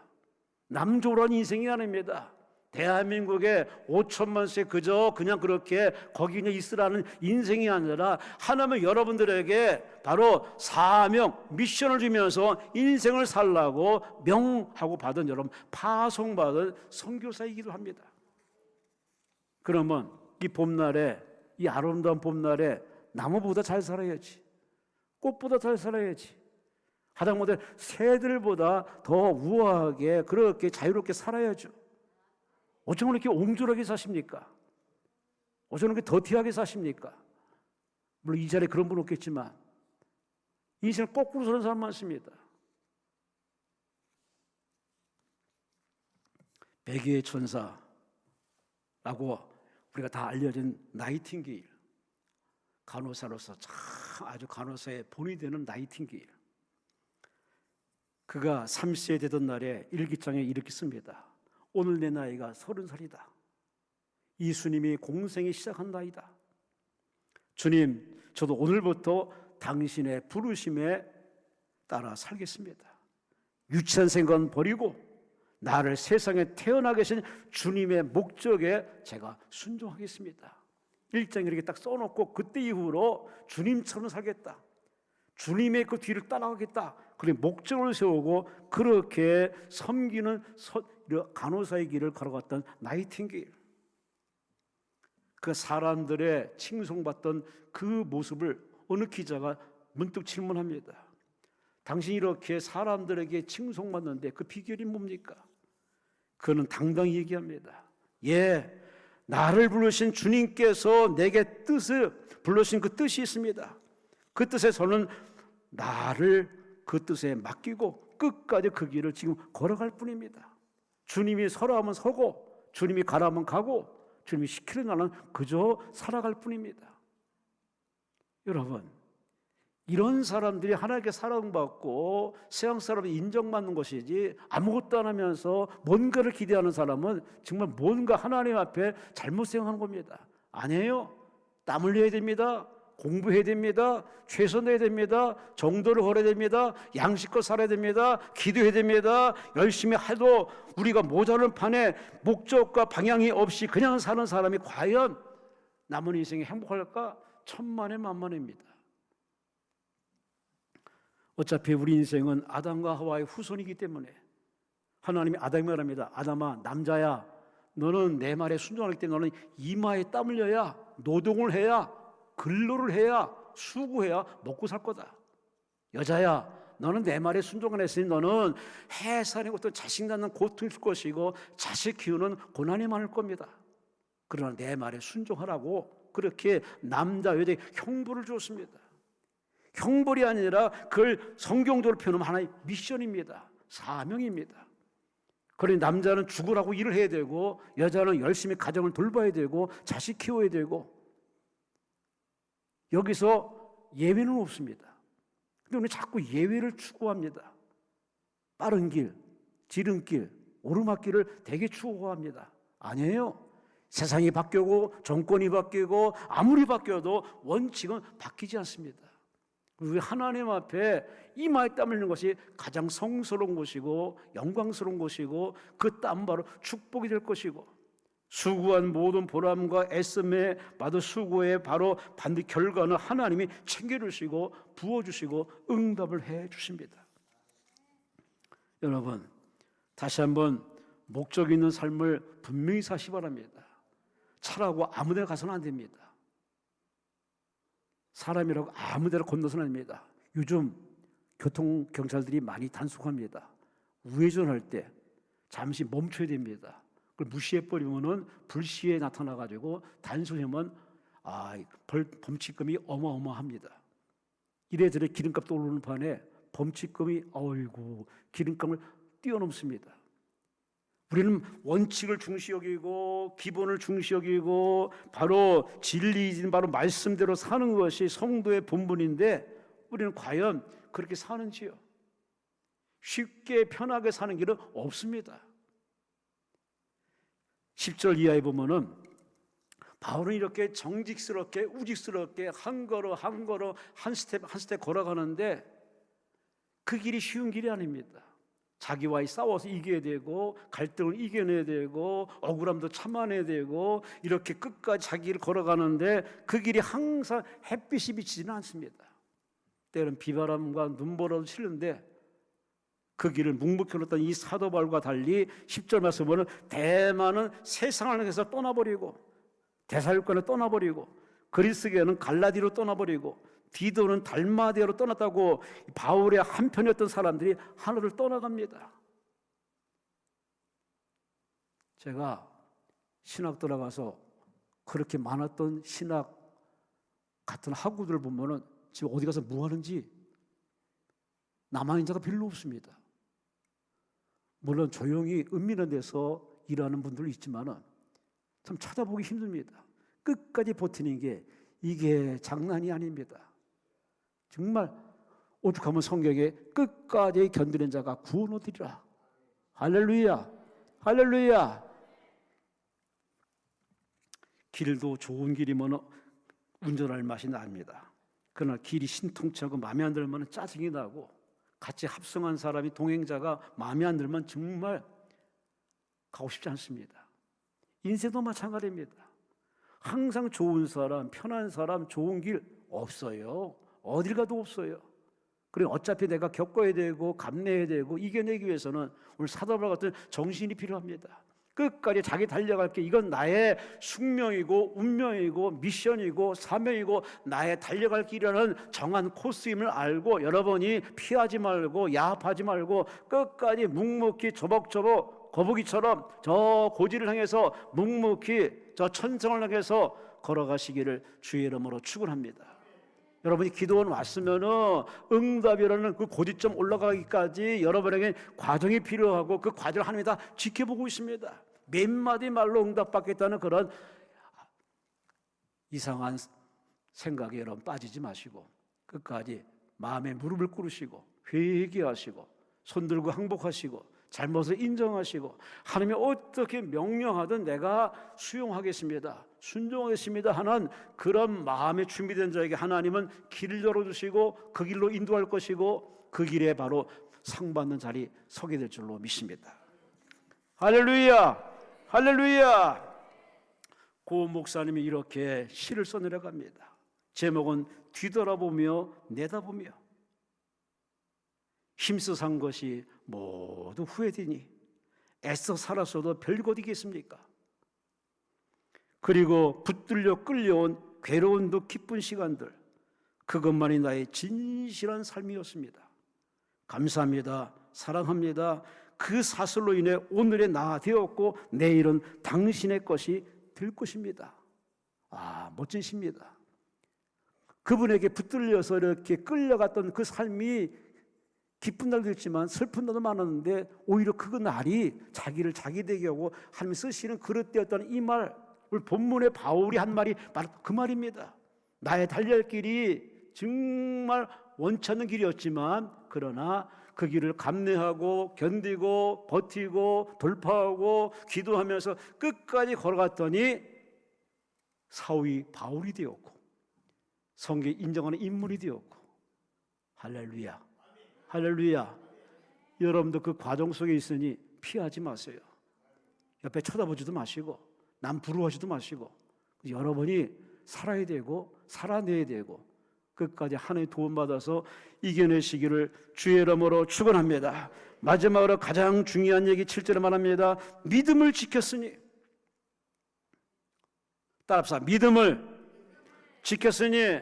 남조란 인생이 아닙니다. 대한민국에 5천만 세 그냥 그렇게 거기 그냥 있으라는 인생이 아니라 하나님은 여러분들에게 바로 사명, 미션을 주면서 인생을 살라고 명하고 받은 여러분 파송받은 선교사이기도 합니다. 그러면 이 봄날에, 이 아름다운 봄날에 나무보다 잘 살아야지, 꽃보다 잘 살아야지, 하다못해 새들보다 더 우아하게 그렇게 자유롭게 살아야죠. 어쩌면 이렇게 옹졸하게 사십니까? 어쩌면 이렇게 더티하게 사십니까? 물론 이 자리에 그런 분 없겠지만 인생을 거꾸로 사는 사람 많습니다. 백의의 천사라고 우리가 다 알려진 나이팅게일, 간호사로서 참 아주 간호사의 본이 되는 나이팅게일, 그가 30세 되던 날에 일기장에 이렇게 씁니다. 오늘 내 나이가 30살이다. 이수님이 공생이 시작한 나이다. 주님, 저도 오늘부터 당신의 부르심에 따라 살겠습니다. 유치한 생각은 버리고 나를 세상에 태어나게 하신 주님의 목적에 제가 순종하겠습니다. 일장에 이렇게 딱 써놓고 그때 이후로 주님처럼 살겠다, 주님의 그 뒤를 따라가겠다, 그런 목적을 세우고 그렇게 섬기는 간호사의 길을 걸어갔던 나이팅게일. 그 사람들의 칭송받던 그 모습을 어느 기자가 문득 질문합니다. 당신이 이렇게 사람들에게 칭송받는데 그 비결이 뭡니까? 그는 당당히 얘기합니다. 예, 나를 부르신 주님께서 내게 부르신 그 뜻이 있습니다. 그 뜻에 저는 나를 그 뜻에 맡기고 끝까지 그 길을 지금 걸어갈 뿐입니다. 주님이 서라 하면 서고, 주님이 가라 하면 가고, 주님이 시키는 나는 그저 살아갈 뿐입니다. 여러분, 이런 사람들이 하나님께 사랑받고 세상 사람이 인정받는 것이지, 아무것도 안 하면서 뭔가를 기대하는 사람은 정말 뭔가 하나님 앞에 잘못 생각하는 겁니다. 아니에요. 땀 흘려야 됩니다. 공부해야 됩니다. 최선 내야 됩니다. 정도를 걸어야 됩니다. 양식껏 살아야 됩니다. 기도해야 됩니다. 열심히 해도 우리가 모자른 판에 목적과 방향이 없이 그냥 사는 사람이 과연 남은 인생이 행복할까? 천만에 만만입니다. 어차피 우리 인생은 아담과 하와의 후손이기 때문에 하나님이 아담에게 말합니다. 아담아, 남자야, 너는 내 말에 순종할 때 너는 이마에 땀 흘려야, 노동을 해야, 근로를 해야, 수고해야 먹고 살 거다. 여자야, 너는 내 말에 순종 안 했으니 너는 해산의 것도 자식 낳는 고통이 있을 것이고 자식 키우는 고난이 많을 겁니다. 그러나 내 말에 순종하라고 그렇게 남자 여자에 형벌을 줬습니다. 형벌이 아니라 그걸 성경적으로 표현하면 하나의 미션입니다. 사명입니다. 그러니 남자는 죽으라고 일을 해야 되고, 여자는 열심히 가정을 돌봐야 되고, 자식 키워야 되고, 여기서 예외는 없습니다. 근데 우리는 자꾸 예외를 추구합니다. 빠른 길, 지름길, 오르막길을 되게 추구합니다. 아니에요. 세상이 바뀌고 정권이 바뀌고 아무리 바뀌어도 원칙은 바뀌지 않습니다. 우리 하나님 앞에 이마에 땀 흘리는 것이 가장 성스러운 것이고 영광스러운 것이고 그 땀 바로 축복이 될 것이고, 수고한 모든 보람과 애씀에 받은 수고의 바로 반드 결과는 하나님이 챙겨주시고 부어주시고 응답을 해주십니다. 여러분, 다시 한번 목적 있는 삶을 분명히 사시 바랍니다. 차라고 아무데나 가서는 안 됩니다. 사람이라고 아무데나 건너서는 안 됩니다. 요즘 교통경찰들이 많이 단속합니다. 우회전할 때 잠시 멈춰야 됩니다. 그걸 무시해버리면 불시에 나타나가지고 단속하면 범칙금이 어마어마합니다. 이래저래 기름값도 오르는 판에 범칙금이 어이구 기름값을 뛰어넘습니다. 우리는 원칙을 중시 여기고 기본을 중시 여기고 바로 진리인 바로 말씀대로 사는 것이 성도의 본분인데 우리는 과연 그렇게 사는지요? 쉽게 편하게 사는 길은 없습니다. 10절 이하에 보면은 바울은 이렇게 정직스럽게 우직스럽게 한 걸음 한 스텝 걸어가는데 그 길이 쉬운 길이 아닙니다. 자기와의 싸워서 이겨야 되고 갈등을 이겨내야 되고 억울함도 참아내야 되고 이렇게 끝까지 자기 길을 걸어가는데 그 길이 항상 햇빛이 비치지는 않습니다. 때로는 비바람과 눈보라도 치는데 그 길을 묵묵히 걸었던 이 사도 바울과 달리 10절 말씀 보면 대만은 세상을 향해서 떠나버리고 데살로니가로 떠나버리고 그리스계는 갈라디로 떠나버리고 디도는 달마디아로 떠났다고 바울의 한편이었던 사람들이 하늘을 떠나갑니다. 제가 신학 들어가서 그렇게 많았던 신학 같은 학우들을 보면은 지금 어디 가서 뭐 하는지 남아있는 자가 별로 없습니다. 물론 조용히 은밀한 데서 일하는 분들도 있지만은 참 찾아보기 힘듭니다. 끝까지 버티는 게 이게 장난이 아닙니다. 정말 오죽하면 성경에 끝까지 견디는 자가 구원 얻으리라. 할렐루야, 할렐루야. 길도 좋은 길이면 운전할 맛이 납니다. 그러나 길이 신통치 않고 마음에 안 들면 짜증이 나고, 같이 합성한 사람이 동행자가 마음에 안 들면 정말 가고 싶지 않습니다. 인생도 마찬가지입니다. 항상 좋은 사람, 편한 사람, 좋은 길 없어요. 어딜 가도 없어요. 그리고 어차피 내가 겪어야 되고 감내해야 되고 이겨내기 위해서는 오늘 사도바울 같은 정신이 필요합니다. 끝까지 자기 달려갈 게 이건 나의 숙명이고 운명이고 미션이고 사명이고 나의 달려갈 길이라는 정한 코스임을 알고 여러분이 피하지 말고 야합하지 말고 끝까지 묵묵히 조벅조벅 거북이처럼 저 고지를 향해서 묵묵히 저 천성을 향해서 걸어가시기를 주의 이름으로 축원합니다. 여러분이 기도원 왔으면은 응답이라는 그 고지점 올라가기까지 여러분에게 과정이 필요하고 그 과정을 하나님이 다 지켜보고 있습니다. 몇 마디 말로 응답받겠다는 그런 이상한 생각에 여러분 빠지지 마시고 끝까지 마음에 무릎을 꿇으시고 회개하시고 손들고 항복하시고 잘못을 인정하시고 하나님이 어떻게 명령하든 내가 수용하겠습니다, 순종하겠습니다 하는 그런 마음에 준비된 자에게 하나님은 길을 열어주시고 그 길로 인도할 것이고 그 길에 바로 상 받는 자리 서게 될 줄로 믿습니다. 할렐루야, 할렐루야. 고 목사님이 이렇게 시를 써내려갑니다. 제목은 뒤돌아보며 내다보며. 힘써 산 것이 모두 후회되니 애써 살았어도 별것 이겠습니까? 그리고 붙들려 끌려온 괴로운도 기쁜 시간들, 그것만이 나의 진실한 삶이었습니다. 감사합니다, 사랑합니다. 그 사슬로 인해 오늘의 나 되었고 내일은 당신의 것이 될 것입니다. 멋진 시입니다. 그분에게 붙들려서 이렇게 끌려갔던 그 삶이 기쁜 날도 있지만 슬픈 날도 많았는데 오히려 그 날이 자기를 자기 되게 하고 하나님이 쓰시는 그릇되었다는 이 말, 오늘 본문에 바울이 한 말이 바로 그 말입니다. 나의 달려갈 길이 정말 원치 않는 길이었지만 그러나 그 길을 감내하고 견디고 버티고 돌파하고 기도하면서 끝까지 걸어갔더니 사위 바울이 되었고 성경에 인정하는 인물이 되었고. 할렐루야, 할렐루야. 여러분도 그 과정 속에 있으니 피하지 마세요. 옆에 쳐다보지도 마시고 남 부러워하지도 마시고 여러분이 살아야 되고 살아내야 되고 끝까지 하나님의 도움받아서 이겨내시기를 주의 이름으로 축원합니다. 마지막으로 가장 중요한 얘기 7절에 말합니다. 믿음을 지켰으니. 따라합시다. 믿음을 지켰으니.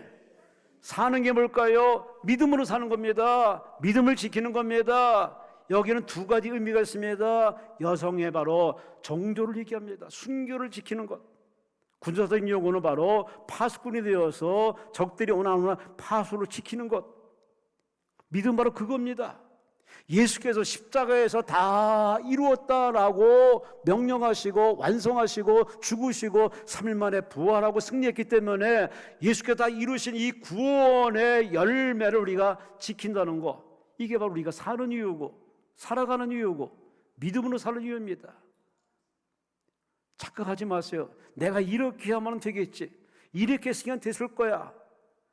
사는 게 뭘까요? 믿음으로 사는 겁니다. 믿음을 지키는 겁니다. 여기는 두 가지 의미가 있습니다. 여성의 바로 정조를 얘기합니다. 순교를 지키는 것. 군사적인 용어는 바로 파수꾼이 되어서 적들이 오나 파수로 지키는 것. 믿음 바로 그겁니다. 예수께서 십자가에서 다 이루었다라고 명령하시고 완성하시고 죽으시고 3일 만에 부활하고 승리했기 때문에 예수께서 다 이루신 이 구원의 열매를 우리가 지킨다는 것, 이게 바로 우리가 사는 이유고 살아가는 이유고 믿음으로 사는 이유입니다. 착각하지 마세요. 내가 이렇게 하면 되겠지, 이렇게 했으면 됐을 거야.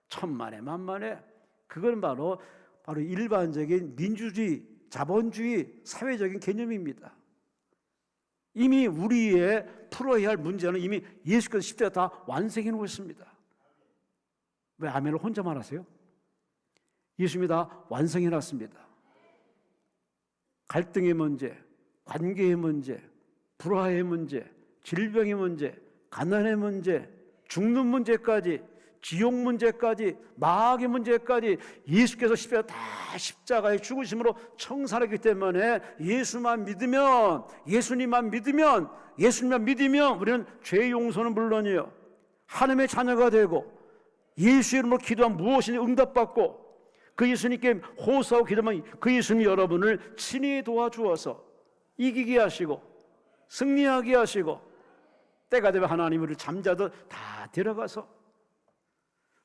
천만에 만만에. 그건 바로 일반적인 민주주의, 자본주의, 사회적인 개념입니다. 이미 우리의 풀어야 할 문제는 이미 예수께서 십자가 다 완성해 놓으셨습니다. 왜 아멘을 혼자만 하세요? 예수님이 다 완성해 놨습니다. 갈등의 문제, 관계의 문제, 불화의 문제, 질병의 문제, 가난의 문제, 죽는 문제까지, 지옥 문제까지, 마귀 문제까지 예수께서 십자가의 죽으심으로 청산하기 때문에 예수님만 믿으면 우리는 죄 용서는 물론이요, 하나님의 자녀가 되고 예수 이름으로 기도하면 무엇이든 응답받고, 그 예수님께 호소하고 기도하면 그 예수님이 여러분을 친히 도와주어서 이기게 하시고 승리하게 하시고, 때가 되면 하나님 우리를 잠자듯 다 데려가서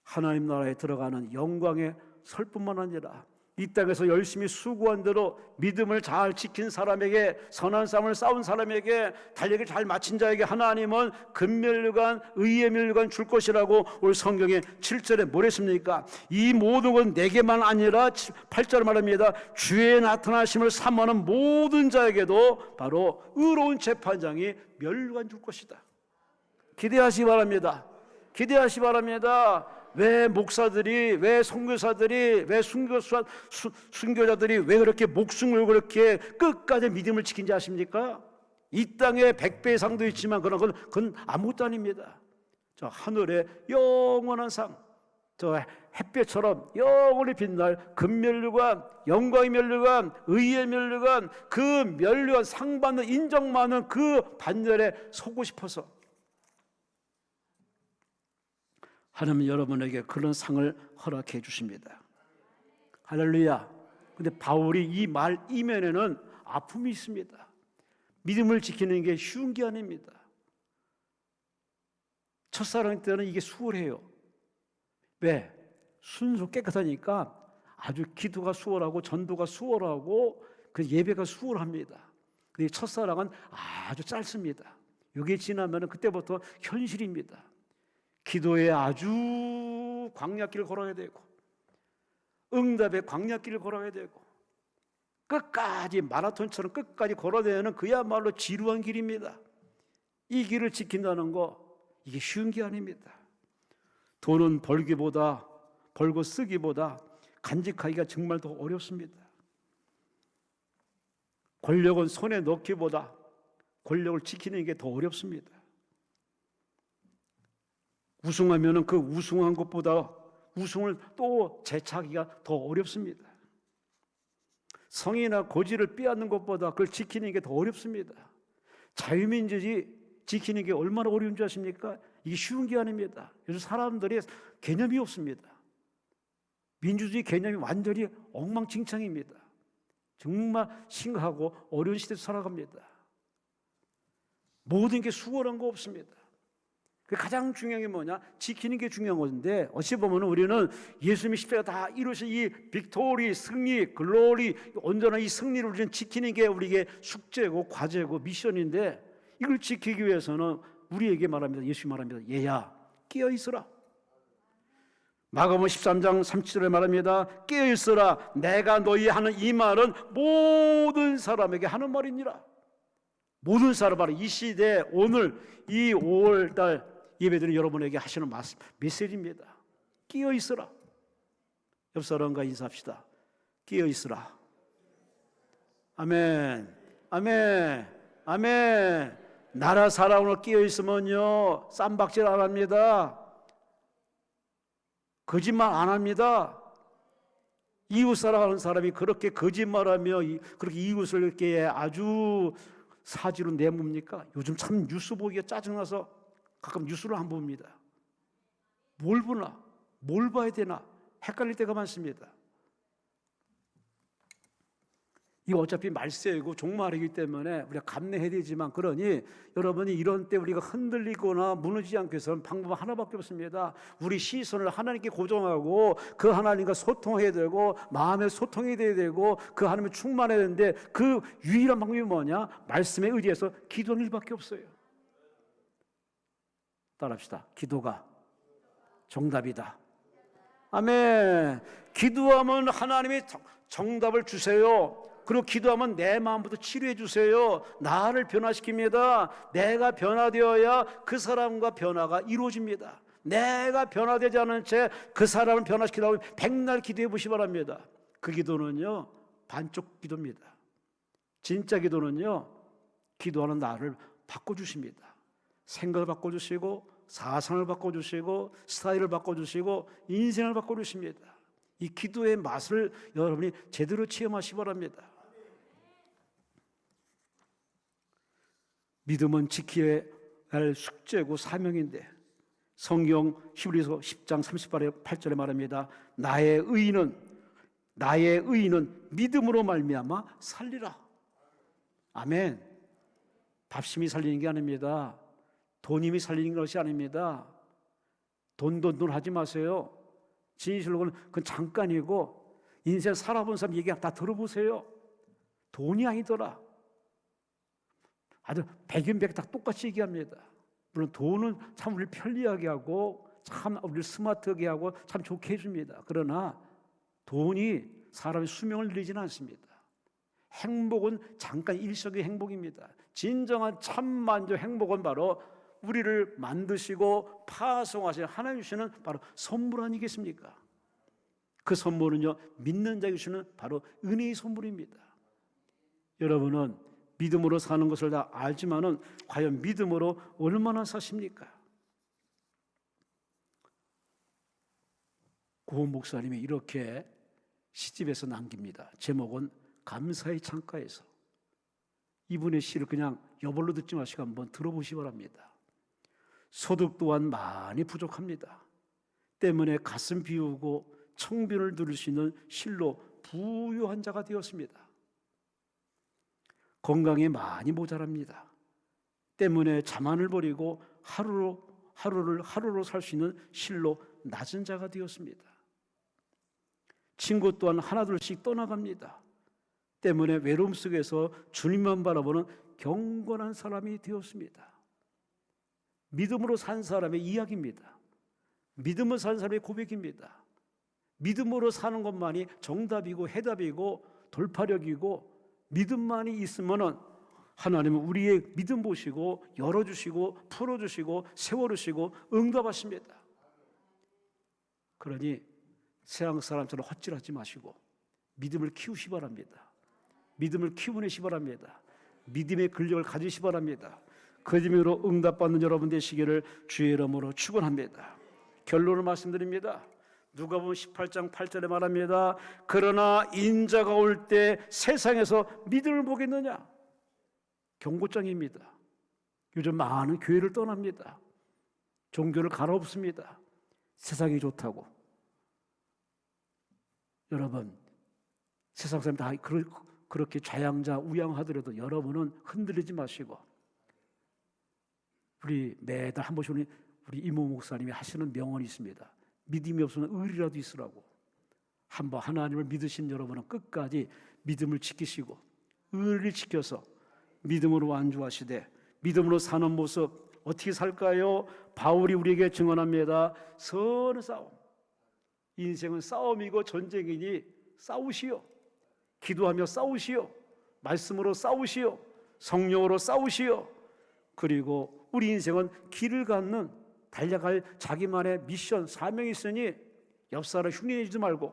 하나님 나라에 들어가는 영광에 설 뿐만 아니라 이 땅에서 열심히 수고한 대로 믿음을 잘 지킨 사람에게, 선한 싸움을 싸운 사람에게, 달리기를 잘 마친 자에게 하나님은 금면류관, 의의 면류관 줄 것이라고 오늘 성경에 7절에 뭐랬습니까? 이 모든 건 내게만 아니라 8절 말합니다. 주의 나타나심을 사모하는 모든 자에게도 바로 의로운 재판장이 면류관 줄 것이다. 기대하시기 바랍니다. 기대하시기 바랍니다. 왜 목사들이, 왜 선교사들이, 왜 순교자들이 왜 그렇게 목숨을 그렇게 끝까지 믿음을 지킨지 아십니까? 이 땅에 100배의 상도 있지만 그건 아무것도 아닙니다. 저 하늘의 영원한 상, 저 햇볕처럼 영원히 빛날 금면류관, 영광의 면류관, 의의 면류관, 그 면류관 상 받는, 인정받는 그 반열에 서고 싶어서 하나님은 여러분에게 그런 상을 허락해 주십니다. 할렐루야. 근데 바울이 이 말 이면에는 아픔이 있습니다. 믿음을 지키는 게 쉬운 게 아닙니다. 첫사랑 때는 이게 수월해요. 왜? 순수 깨끗하니까 아주 기도가 수월하고 전도가 수월하고 그 예배가 수월합니다. 근데 첫사랑은 아주 짧습니다. 여기에 지나면 그때부터 현실입니다. 기도에 아주 광야길을 걸어야 되고, 응답의 광야길을 걸어야 되고, 끝까지 마라톤처럼 끝까지 걸어내는 그야말로 지루한 길입니다. 이 길을 지킨다는 거, 이게 쉬운 게 아닙니다. 돈은 벌고 쓰기보다 간직하기가 정말 더 어렵습니다. 권력은 손에 넣기보다 권력을 지키는 게 더 어렵습니다. 우승하면 그 우승한 것보다 우승을 또 재차기가 더 어렵습니다. 성이나 고지를 빼앗는 것보다 그걸 지키는 게 더 어렵습니다. 자유민주주의 지키는 게 얼마나 어려운 줄 아십니까? 이게 쉬운 게 아닙니다. 요즘 사람들이 개념이 없습니다. 민주주의 개념이 완전히 엉망진창입니다. 정말 심각하고 어려운 시대에 살아갑니다. 모든 게 수월한 거 없습니다. 가장 중요한 게 뭐냐? 지키는 게 중요한 건데, 어찌 보면 우리는 예수님이 십자가 다 이루신 이 빅토리, 승리, 글로리, 온전한 이 승리를 우리는 지키는 게 우리에게 숙제고 과제고 미션인데, 이걸 지키기 위해서는 우리에게 말합니다. 예수님 말합니다. 얘야, 깨어있으라. 마가복음 13장 37절에 말합니다. 깨어있으라. 내가 너희 하는 이 말은 모든 사람에게 하는 말이니라. 모든 사람, 바로 이 시대, 오늘 이 5월달 예배드리는 여러분에게 하시는 말씀, 메시지입니다. 깨어있으라. 옆 사람과 인사합시다. 깨어있으라. 아멘, 아멘, 아멘. 나라 사랑으로 깨어있으면요, 쌈박질 안 합니다. 거짓말 안 합니다. 이웃 사랑하는 사람이 그렇게 거짓말하며 그렇게 이웃을 이렇게 아주 사지로 내뭡니까? 요즘 참 뉴스 보기가 짜증나서 가끔 뉴스를 안 봅니다. 뭘 보나? 뭘 봐야 되나? 헷갈릴 때가 많습니다. 이거 어차피 말세이고 종말이기 때문에 우리가 감내해야 되지만, 그러니 여러분이 이런 때 우리가 흔들리거나 무너지지 않기 위해서는 방법 하나밖에 없습니다. 우리 시선을 하나님께 고정하고 그 하나님과 소통해야 되고, 마음의 소통이 돼야 되고, 그 하나님을 충만해야 되는데, 그 유일한 방법이 뭐냐? 말씀에 의지해서 기도하는 일밖에 없어요. 따라합시다. 기도가 정답이다. 아멘. 기도하면 하나님이 정답을 주세요. 그리고 기도하면 내 마음부터 치료해 주세요. 나를 변화시킵니다. 내가 변화되어야 그 사람과 변화가 이루어집니다. 내가 변화되지 않은 채 그 사람을 변화시키려고 백날 기도해 보시기 바랍니다. 그 기도는요, 반쪽 기도입니다. 진짜 기도는요, 기도하는 나를 바꿔주십니다. 생각을 바꿔주시고 사상을 바꿔주시고 스타일을 바꿔주시고 인생을 바꿔주십니다. 이 기도의 맛을 여러분이 제대로 체험하시기 바랍니다. 믿음은 지켜야 할 숙제고 사명인데 성경 히브리서 10장 38절에 말합니다. 나의 의인은 믿음으로 말미암아 살리라. 아멘. 밥심이 살리는 게 아닙니다. 돈임이 살리는 것이 아닙니다. 돈 하지 마세요. 진실로는 그건 잠깐이고 인생 살아본 사람 얘기 다 들어보세요. 돈이 아니더라. 아주 백인백 다 똑같이 얘기합니다. 물론 돈은 참 우리를 편리하게 하고 참 우리를 스마트하게 하고 참 좋게 해줍니다. 그러나 돈이 사람의 수명을 늘리지는 않습니다. 행복은 잠깐 일시적인 행복입니다. 진정한 참만족 행복은 바로 우리를 만드시고 파송하신 하나님 주시는 바로 선물 아니겠습니까? 그 선물은요, 믿는 자에게 주시는 바로 은혜의 선물입니다. 여러분은 믿음으로 사는 것을 다 알지만은 과연 믿음으로 얼마나 사십니까? 고은 목사님이 이렇게 시집에서 남깁니다. 제목은 감사의 창가에서. 이분의 시를 그냥 여벌로 듣지 마시고 한번 들어보시기 바랍니다. 소득 또한 많이 부족합니다. 때문에 가슴 비우고 청빈을 누릴 수 있는 실로 부유한 자가 되었습니다. 건강에 많이 모자랍니다. 때문에 자만을 버리고 하루를 살 수 있는 실로 낮은 자가 되었습니다. 친구 또한 하나둘씩 떠나갑니다. 때문에 외로움 속에서 주님만 바라보는 경건한 사람이 되었습니다. 믿음으로 산 사람의 이야기입니다. 믿음으로 산 사람의 고백입니다. 믿음으로 사는 것만이 정답이고 해답이고 돌파력이고 믿음만이 있으면은 하나님은 우리의 믿음 보시고 열어주시고 풀어주시고 세워주시고 응답하십니다. 그러니 세상 사람처럼 헛질하지 마시고 믿음을 키우시 바랍니다. 믿음을 키우내시 바랍니다. 믿음의 근력을 가지시 바랍니다. 그 의미로 응답받는 여러분 되시기를 주의 이름으로 축원합니다. 결론을 말씀드립니다. 누가복음 18장 8절에 말합니다. 그러나 인자가 올 때 세상에서 믿음을 보겠느냐? 경고장입니다. 요즘 많은 교회를 떠납니다. 종교를 갈아엎습니다. 세상이 좋다고. 여러분, 세상 사람 다 그렇게 좌양자 우양하더라도 여러분은 흔들리지 마시고 우리 매달 한 번씩 우리 이모 목사님이 하시는 명언이 있습니다. 믿음이 없으면 의리라도 있으라고. 한번 하나님을 믿으신 여러분은 끝까지 믿음을 지키시고 의리를 지켜서 믿음으로 완주하시되 믿음으로 사는 모습 어떻게 살까요? 바울이 우리에게 증언합니다. 선한 싸움. 인생은 싸움이고 전쟁이니 싸우시오. 기도하며 싸우시오. 말씀으로 싸우시오. 성령으로 싸우시오. 그리고 우리 인생은 길을 갖는 달려갈 자기만의 미션, 사명이 있으니 옆 사람 흉내내지도 말고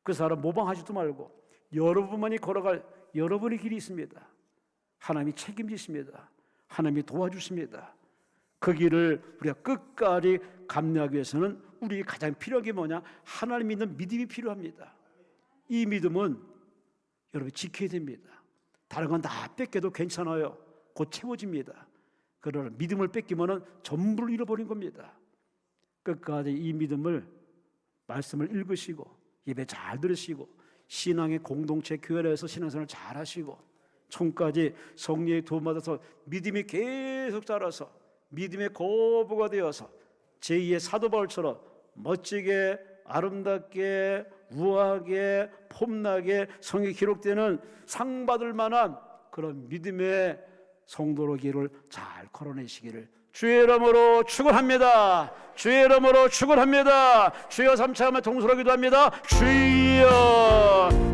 그 사람 모방하지도 말고 여러분만이 걸어갈 여러분의 길이 있습니다. 하나님이 책임지십니다. 하나님이 도와주십니다. 그 길을 우리가 끝까지 감내하기 위해서는 우리 가장 필요한 게 뭐냐? 하나님 믿는 믿음이 필요합니다. 이 믿음은 여러분 지켜야 됩니다. 다른 건 다 뺏겨도 괜찮아요. 곧 채워집니다. 그러나 믿음을 뺏기면은 전부를 잃어버린 겁니다. 끝까지 이 믿음을 말씀을 읽으시고 예배 잘 들으시고 신앙의 공동체 교회에서 신앙생활을 잘 하시고 총까지 성령의 도움 받아서 믿음이 계속 자라서 믿음의 거부가 되어서 제2의 사도 바울처럼 멋지게 아름답게 우아하게 폼나게 성경에 기록되는 상 받을 만한 그런 믿음의 성도로 길을 잘 걸어내시기를 주의 이름으로 축원합니다. 주의 이름으로 축원합니다. 주여 삼차하며 동서로 기도합니다. 주여